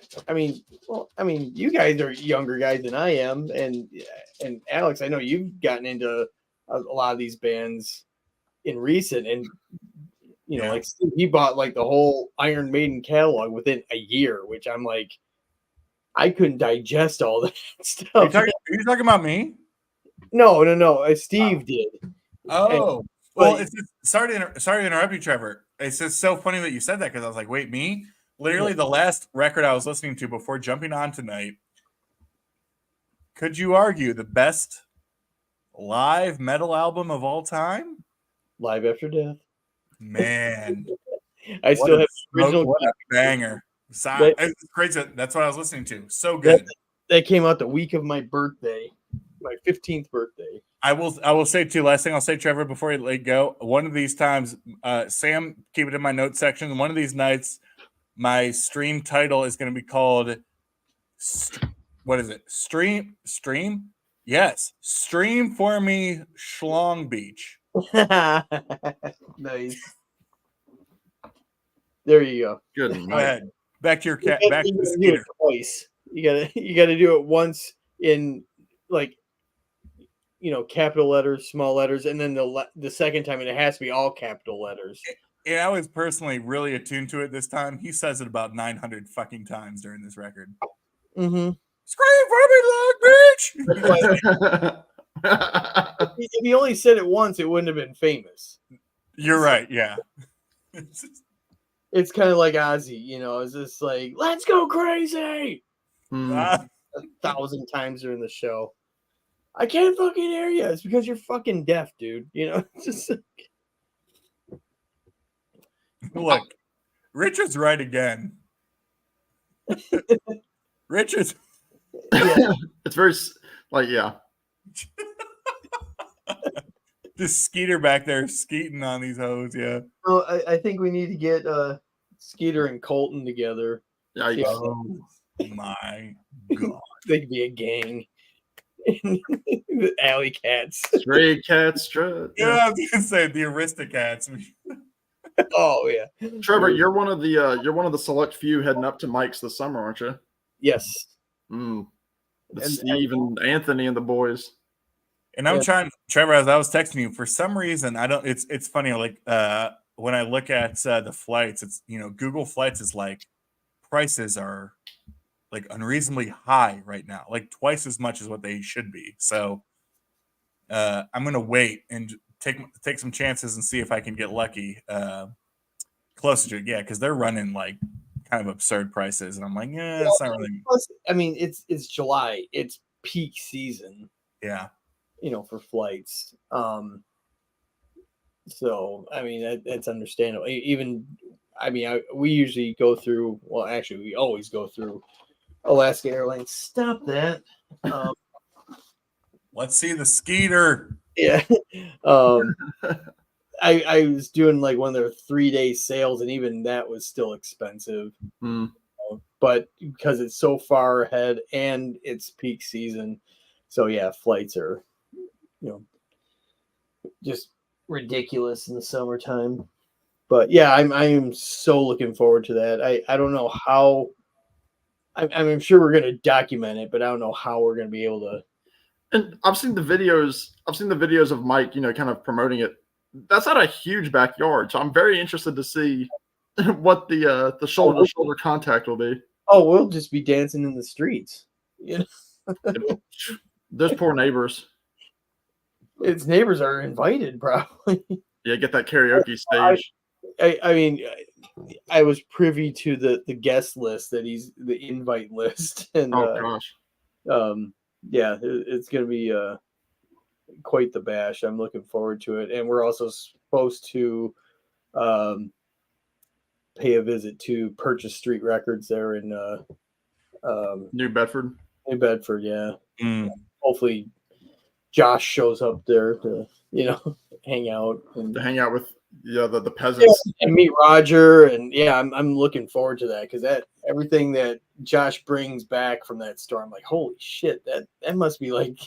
guys are younger guys than I am, and Alex, I know you've gotten into a lot of these bands in recent, and like Steve, he bought like the whole Iron Maiden catalog within a year, which I'm like, I couldn't digest all that stuff. Are you talking about me? No. Steve did. Oh, well, it's just, sorry to interrupt you, Trevor. It's just so funny that you said that because I was like, wait, me? literally the last record I was listening to before jumping on tonight. Could you argue the best live metal album of all time? Live After Death. Man, I still have the original. what a banger. That- It's crazy. That's what I was listening to. So That, good. that came out the week of my birthday, my 15th birthday. I will say too. Last thing I'll say, Trevor, before you let go. One of these times, Sam, keep it in my notes section. One of these nights, my stream title is going to be called. What is it? Stream. Yes, stream for me, Schlong Beach. Nice. There you go. Good Go night. ahead. Back to your cat. You Back to gotta the do it Skeeter. twice. You gotta do it once in like capital letters, small letters, and then the second time it has to be all capital letters. And I was personally really attuned to it this time. He says it about 900 fucking times during this record. Mm-hmm. Scream for me, Long Beach. If he only said it once, it wouldn't have been famous. You're right. Yeah. It's kind of like Ozzy, it's just like, let's go crazy Hmm. 1,000 times during the show. I can't fucking hear you. It's because you're fucking deaf, dude. It's just Look, Richard's right again. Richard's It's very yeah. just Skeeter back there skeeting on these hoes. Yeah. Well, I think we need to get Skeeter and Colton together. Yikes. Yeah. Oh my God. They could be a gang. The alley cats. Stray cat strut. Yeah, I was gonna say the Aristocats. Oh yeah. Trevor, you're one of the select few heading up to Mike's this summer, aren't you? Yes. Mm. With And- Steve and Anthony and the boys. And I'm Yeah. trying, Trevor, as I was texting you, for some reason, I don't, it's funny. Like, when I look at the flights, it's, Google Flights is like prices are like unreasonably high right now, like twice as much as what they should be. So, I'm going to wait and take some chances and see if I can get lucky, closer to it. Yeah. Cause they're running like kind of absurd prices. And I'm like, yeah, it's not really, Plus, I mean, it's July. It's peak season. yeah. For flights. So I mean that's understandable. Even we usually go through. Well, actually, we always go through Alaska Airlines. Stop that. Let's see the Skeeter. Yeah. I was doing like one of their 3-day sales, and even that was still expensive. Mm. But because it's so far ahead and it's peak season, so yeah, flights are just ridiculous in the summertime. But yeah, I'm so looking forward to that. I don't know how. I'm sure we're going to document it, but I don't know how we're going to be able to. And I've seen the videos of Mike, kind of promoting it. That's not a huge backyard, so I'm very interested to see what the shoulder to shoulder contact will be. Oh, we'll just be dancing in the streets. Those poor neighbors. Its neighbors are invited, probably. Yeah, get that karaoke stage. I mean, I was privy to the guest list that he's the invite list, and Gosh. yeah, it's gonna be quite the bash. I'm looking forward to it, and we're also supposed to pay a visit to Purchase Street Records there in New Bedford. New Bedford. Yeah, Mm. hopefully Josh shows up there to hang out and To hang out with the peasants. and meet Roger, and yeah, I'm looking forward to that because that everything that Josh brings back from that store, I'm like, holy shit, that must be like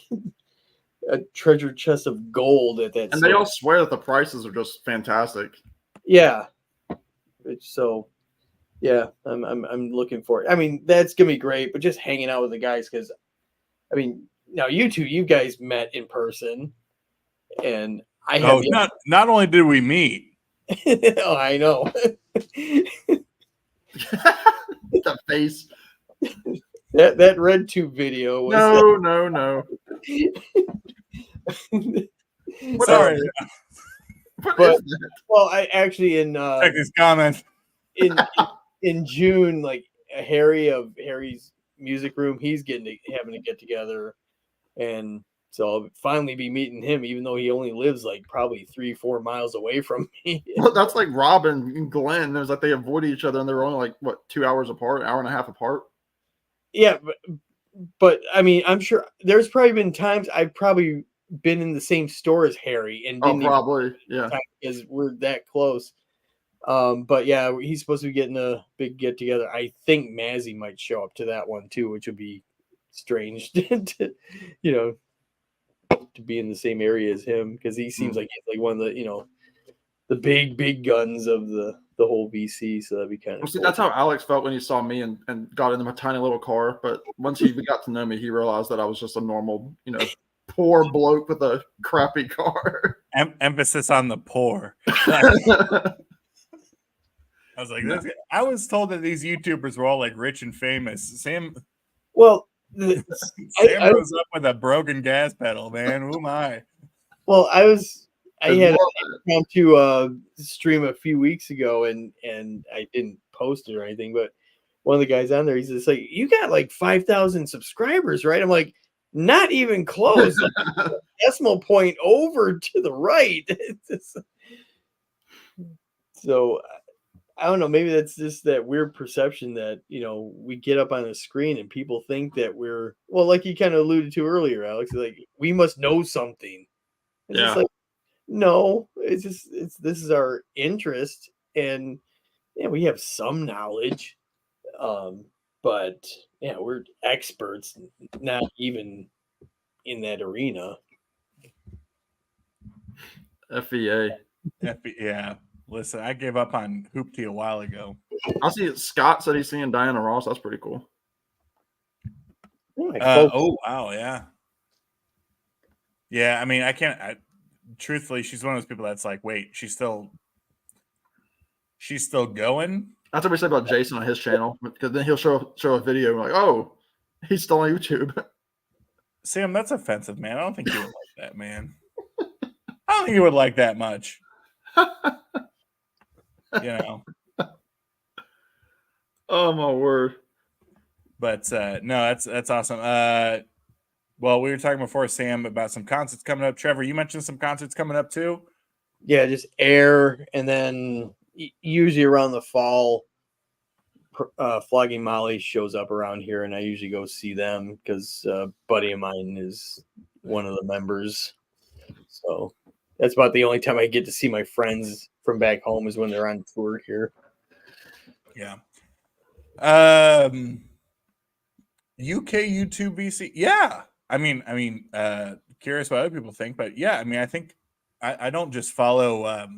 a treasure chest of gold at that. And store. they all swear that the prices are just fantastic. Yeah. So, yeah, I'm looking for it. I mean, that's gonna be great, but just hanging out with the guys because, I mean, now you guys met in person, and I have. Oh, not only did we meet. Oh, I know. That face. that red tube video was. No. Sorry, What But- is that? Well, I actually check his comment. in in June, like Harry's music room, he's having to get together, and so I'll finally be meeting him, even though he only lives like probably 3-4 miles away from me. Well, that's like Robin and Glenn. There's like they avoid each other, and they're only like what 2 hours apart, hour and a half apart. Yeah, but I mean, I'm sure there's probably been times I've probably been in the same store as Harry and Oh, didn't even probably, yeah. because we're that close. But yeah, he's supposed to be getting a big get together. I think Mazzy might show up to that one too, which would be strange to, you know, to be in the same area as him, because he seems like he's like one of the, you know, the big guns of the whole VC. So that'd be kind of Well, see, cool. that's how Alex felt when he saw me and got into my tiny little car. But once he got to know me, he realized that I was just a normal, you know, poor bloke with a crappy car. Emphasis on the poor. I was like, this. I was told that these YouTubers were all like rich and famous. Sam Well, rose up with a broken gas pedal, man. Who am I? Well, I had Well, come to stream a few weeks ago, and I didn't post it or anything, but one of the guys on there, he's just like, "You got like 5,000 subscribers, right?" I'm like, "Not even close. Like, decimal point over to the right." So I don't know. Maybe that's just that weird perception that, you know, we get up on the screen and people think that we're, well, like you kind of alluded to earlier, Alex, like we must know something. It's just Yeah. like, no, this is our interest, and yeah, we have some knowledge, but yeah, we're experts, not even in that arena. FEA. Yeah. Listen, I gave up on Hoopty a while ago. I see Scott said he's seeing Diana Ross. That's pretty cool. Oh wow, yeah. Yeah, I mean, truthfully, she's one of those people that's like, wait, she's still going. That's what we said about Jason on his channel, because then he'll show a video and we're like, oh, he's still on YouTube. Sam, that's offensive, man. I don't think you would like that, man. I don't think you would like that much. You know. Oh my word. But no, that's awesome. Well, we were talking before, Sam, about some concerts coming up. Trevor, you mentioned some concerts coming up too. Yeah, just air, and then usually around the fall, Flogging Molly shows up around here, and I usually go see them because a buddy of mine is one of the members. So that's about the only time I get to see my friends from back home is when they're on tour here. Yeah. UK YouTube VC. Yeah. I mean, curious what other people think, but yeah, I mean, I think I don't just follow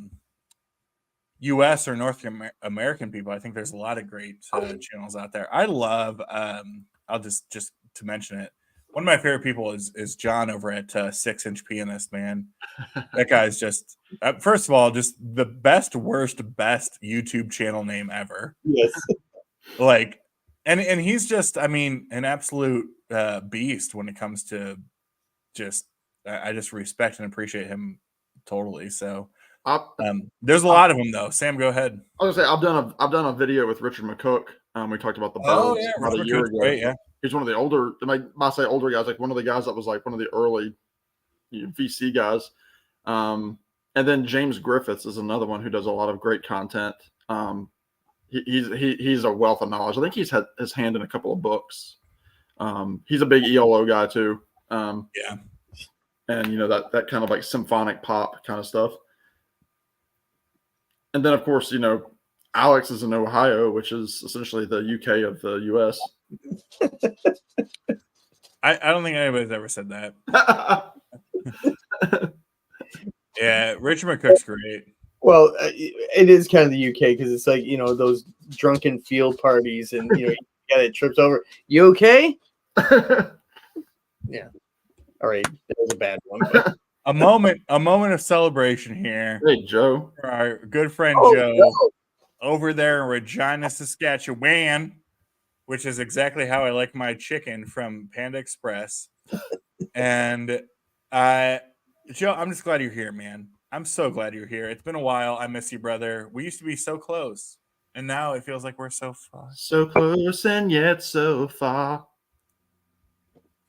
US or North American people. I think there's a lot of great channels out there. I love I'll just to mention it. One of my favorite people is John over at 6-Inch Pianist, man. That guy's just first of all, just the best YouTube channel name ever. Yes. Like, and he's just, I mean, an absolute beast when it comes to just, I just respect and appreciate him totally. So there's a lot of them though. Sam, go ahead. I was gonna say I've done a video with Richard McCook. We talked about the birds about a year ago. Great, yeah. He's one of the older, I say older guys, like one of the guys that was like one of the early VC guys. And then James Griffiths is another one who does a lot of great content. He's a wealth of knowledge. I think he's had his hand in a couple of books. He's a big ELO guy too. Yeah. And you know, that kind of like symphonic pop kind of stuff. And then of course, you know, Alex is in Ohio, which is essentially the UK of the US. I don't think anybody's ever said that. Yeah, Richard McCook's great. Well, it is kind of the UK because it's like, you know, those drunken field parties, and you know, you got it trips over. You okay? Yeah. All right, that was a bad one. But. A moment of celebration here. Hey, Joe. For our good friend Joe. No. Over there in Regina, Saskatchewan, which is exactly how I like my chicken from Panda Express. And Joe, I'm just glad you're here, man. I'm so glad you're here. It's been a while. I miss you, brother. We used to be so close. And now it feels like we're so far. So close and yet so far.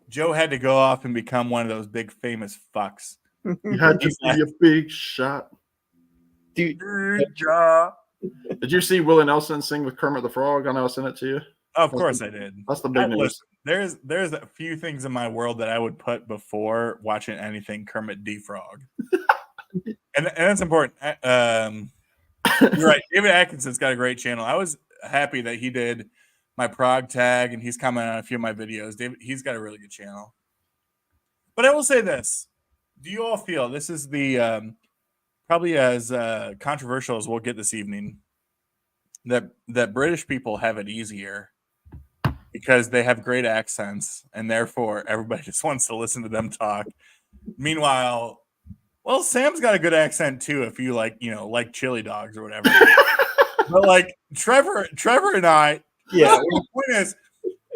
Joe had to go off and become one of those big famous fucks. You had to be a big shot. Dude, Good job. Did you see Willie Nelson sing with Kermit the Frog? I know I sent it to you. Of course I did. That's the big news. Listen, there's a few things in my world that I would put before watching anything Kermit D. Frog. and that's important. You're right. David Atkinson's got a great channel. I was happy that he did my prog tag and he's commented on a few of my videos. David, he's got a really good channel. But I will say this. Do you all feel this is the probably as controversial as we'll get this evening, that British people have it easier because they have great accents and therefore everybody just wants to listen to them talk. Meanwhile, well, Sam's got a good accent too if you like chili dogs or whatever. But like Trevor and I, the point is,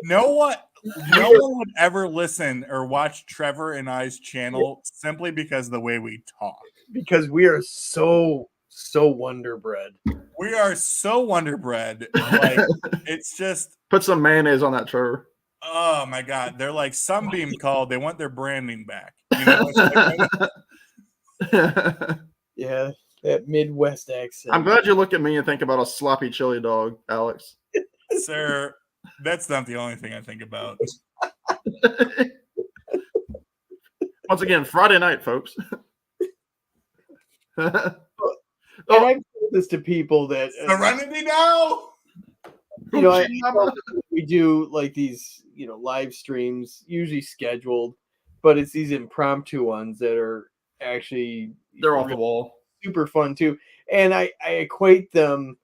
no one would ever listen or watch Trevor and I's channel simply because of the way we talk. Because we are so wonder bread. We are so wonder bread. Like it's just put some mayonnaise on that, Trevor. Oh my God, they're like Sunbeam called. They want their branding back. You know, yeah, that Midwest accent. I'm glad you look at me and think about a sloppy chili dog, Alex. Sir, that's not the only thing I think about. Once again, Friday night, folks. And I've told this to people that Serenity now. You know, we do like these, live streams, usually scheduled, but it's these impromptu ones that are actually they're off the wall, super fun too. And I equate them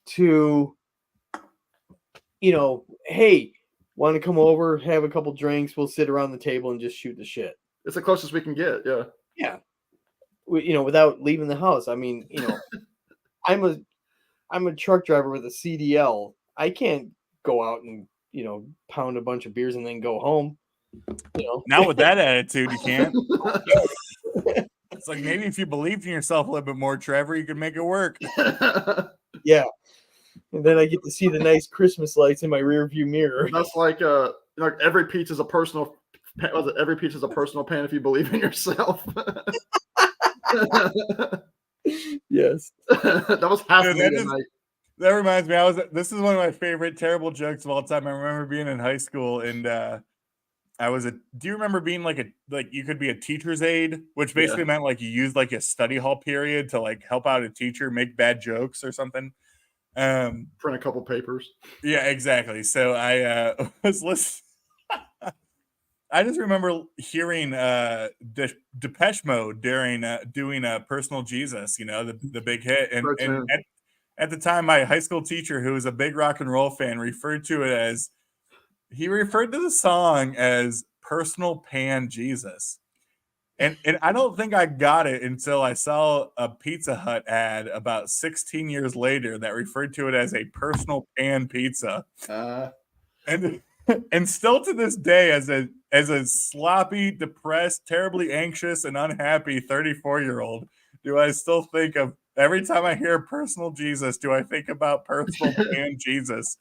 to, hey, want to come over, have a couple drinks, we'll sit around the table and just shoot the shit. It's the closest we can get, yeah. Yeah. Without leaving the house. I mean, I'm a truck driver with a CDL. I can't go out and pound a bunch of beers and then go home. Not with that attitude, you can't. It's like maybe if you believed in yourself a little bit more, Trevor, you could make it work. Yeah, and then I get to see the nice Christmas lights in my rearview mirror. That's like every pizza's a personal. Every pizza's a personal pain if you believe in yourself. Yes, that was half of me tonight. That reminds me, this is one of my favorite terrible jokes of all time. I remember being in high school and do you remember being like you could be a teacher's aide, which basically meant like you used like a study hall period to like help out a teacher, make bad jokes or something. Print a couple papers. Yeah, exactly. So I was listening. I just remember hearing Depeche Mode during doing Personal Jesus, the big hit. And at the time, my high school teacher, who was a big rock and roll fan, referred to the song as Personal Pan Jesus. And I don't think I got it until I saw a Pizza Hut ad about 16 years later that referred to it as a personal pan pizza. And still to this day, as a sloppy, depressed, terribly anxious, and unhappy 34-year-old, do I still think of every time I hear personal Jesus, do I think about personal pan Jesus?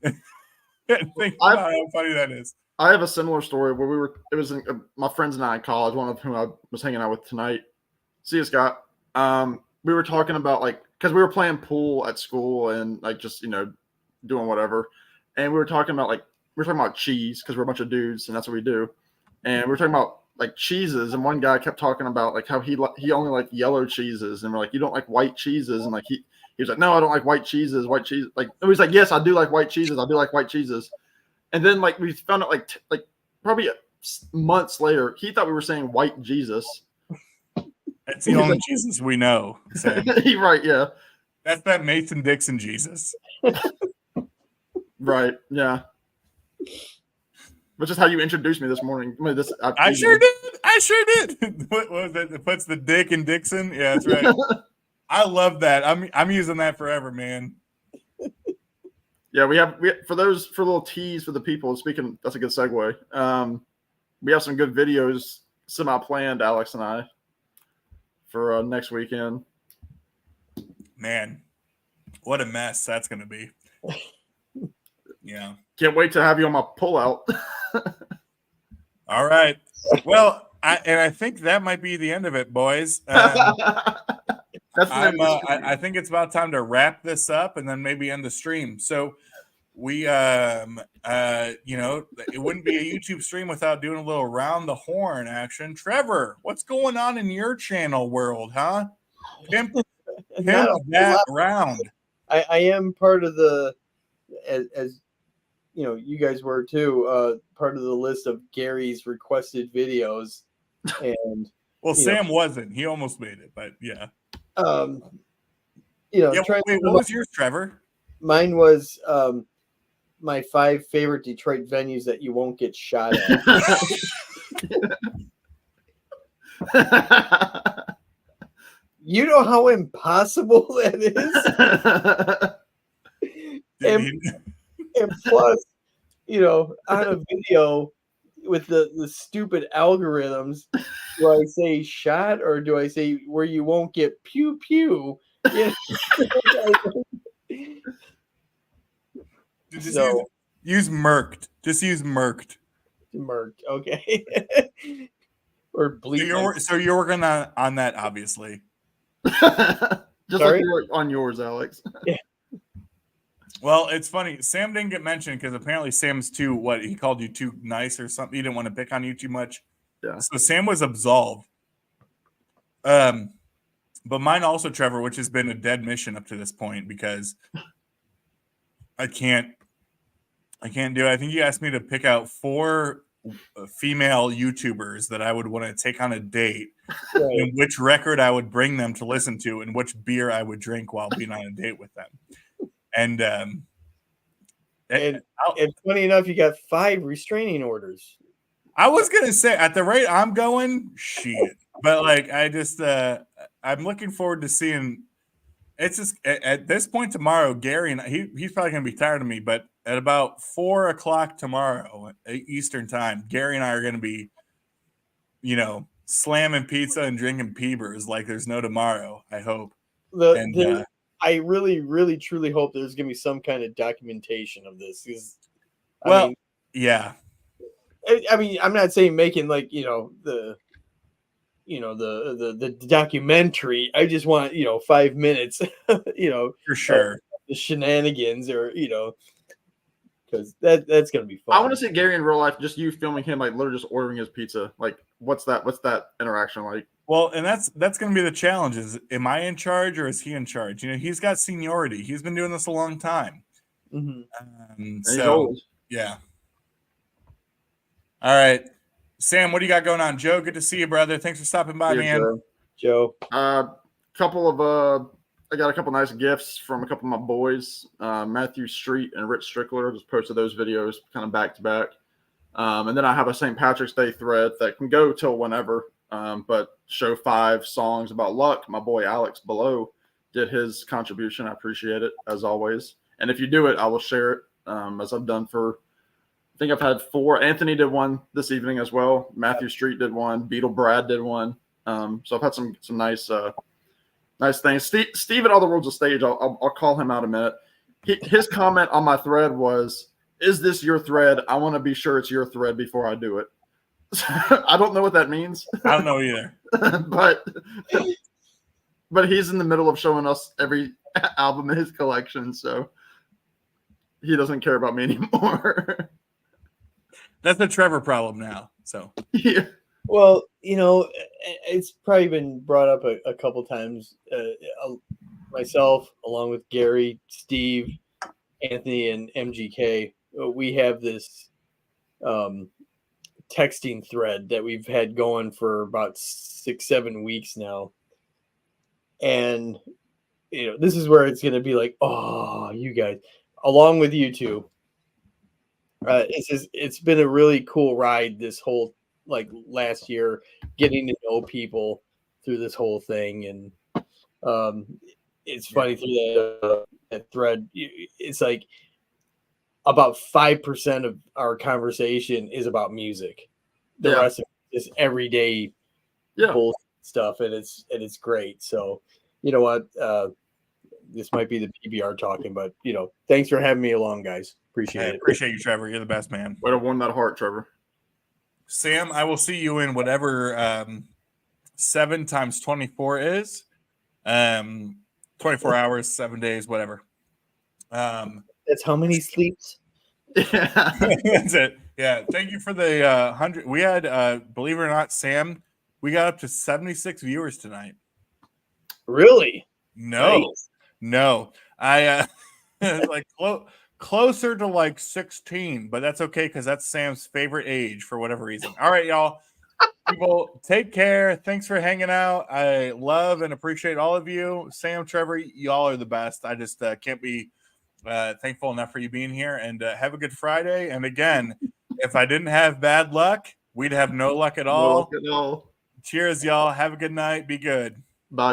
Think about how funny that is. I have a similar story where it was my friends and I in college, one of whom I was hanging out with tonight. See you, Scott. We were talking about because we were playing pool at school and just, doing whatever. And we were talking about cheese because we're a bunch of dudes and that's what we do. And we were talking about cheeses. And one guy kept talking about how he only liked yellow cheeses. And we're like, you don't like white cheeses? And he was like, no, I don't like white cheeses. White cheese. He's like, yes, I do like white cheeses. I do like white cheeses. And then we found out probably months later, he thought we were saying white Jesus. That's the only Jesus we know. Right, yeah. That's that Mason-Dixon Jesus. Right, yeah. Which is how you introduced me this morning. I sure did. What was that? It puts the Dick in Dixon. Yeah, that's right. I love that. I'm using that forever, man. Yeah, we have for little teas for the people. Speaking, that's a good segue. We have some good videos semi-planned, Alex and I, for next weekend. Man, What a mess that's going to be. Yeah. Can't wait to have you on my pullout. All right. Well, I think that might be the end of it, boys. That's the name of the stream. I think it's about time to wrap this up and then maybe end the stream. So we it wouldn't be a YouTube stream without doing a little round the horn action. Trevor, what's going on in your channel world, huh? Pimp that round. I am part of the, as you know, you guys were too, part of the list of Gary's requested videos. And well, Sam wasn't. He almost made it, but yeah. Wait, what was yours, Trevor? Mine was my 5 favorite Detroit venues that you won't get shot at. You know how impossible that is? And plus, on a video with the stupid algorithms, do I say shot or do I say where you won't get pew pew? Use murked. Just use murked. Murked, okay. Or bleep. So you're working on that, obviously. Just like you were on yours, Alex. Yeah. Well, it's funny. Sam didn't get mentioned because apparently Sam's he called you too nice or something. He didn't want to pick on you too much. Yeah. So Sam was absolved. But mine also, Trevor, which has been a dead mission up to this point because I can't do it. I think you asked me to pick out 4 female YouTubers that I would want to take on a date, and which record I would bring them to listen to, and which beer I would drink while being on a date with them. And funny enough, you got 5 restraining orders. I was gonna say at the rate I'm going, shit. But like, I just I'm looking forward to seeing. It's just at this point tomorrow, Gary and he's probably gonna be tired of me, but at about 4:00 tomorrow Eastern time, Gary and I are gonna be, slamming pizza and drinking Peebers like there's no tomorrow. I hope. I really, really, truly hope there's gonna be some kind of documentation of this. Yeah. I mean, I'm not saying making like the documentary. I just want 5 minutes. For sure. The shenanigans, or because that's gonna be fun. I want to see Gary in real life, just you filming him like literally just ordering his pizza. Like, what's that interaction like? Well, and that's going to be the challenge. Is am I in charge or is he in charge? He's got seniority. He's been doing this a long time. Mm-hmm. So yeah. All right, Sam, what do you got going on? Joe, good to see you, brother. Thanks for stopping by, man. Joe. I got a couple nice gifts from a couple of my boys, Matthew Street and Rich Strickler. Just posted those videos kind of back to back. And then I have a St. Patrick's Day thread that can go till whenever, but show 5 songs about luck. My boy Alex below did his contribution. I appreciate it, as always. And if you do it, I will share it, as I've done for, I think I've had 4. Anthony did one this evening as well. Matthew Street did one. Beetle Brad did one. So I've had some nice things. Steve at All the World's a Stage, I'll call him out a minute. His comment on my thread was, "Is this your thread? I want to be sure it's your thread before I do it." I don't know what that means. I don't know either. but he's in the middle of showing us every album in his collection, so he doesn't care about me anymore. That's the Trevor problem now. So yeah. Well, it's probably been brought up a couple times. Myself, along with Gary, Steve, Anthony, and MGK, we have this texting thread that we've had going for about 6-7 weeks now. And, this is where it's going to be like, oh, you guys, along with you two. It's been a really cool ride this whole last year, getting to know people through this whole thing. And it's funny through that thread, it's like about 5% of our conversation is about music. The rest of it is everyday bullshit stuff, and it's great. So you know what, this might be the PBR talking, but thanks for having me along, guys. Appreciate I it. appreciate you, Trevor. You're the best, man. Way to warm that heart, Trevor. Sam, I will see you in whatever 7 times 24 is. 24 hours, 7 days, whatever. That's how many sleeps? Yeah. That's it. Yeah. Thank you for the 100. We had, believe it or not, Sam, we got up to 76 viewers tonight. Really? No. I like closer to like 16, but that's okay because that's Sam's favorite age for whatever reason. All right, y'all. People, take care. Thanks for hanging out. I love and appreciate all of you. Sam, Trevor, y'all are the best. I just can't be thankful enough for you being here. And have a good Friday. And again, if I didn't have bad luck, we'd have no luck at all. No luck at all. Cheers, y'all. Have a good night. Be good. Bye.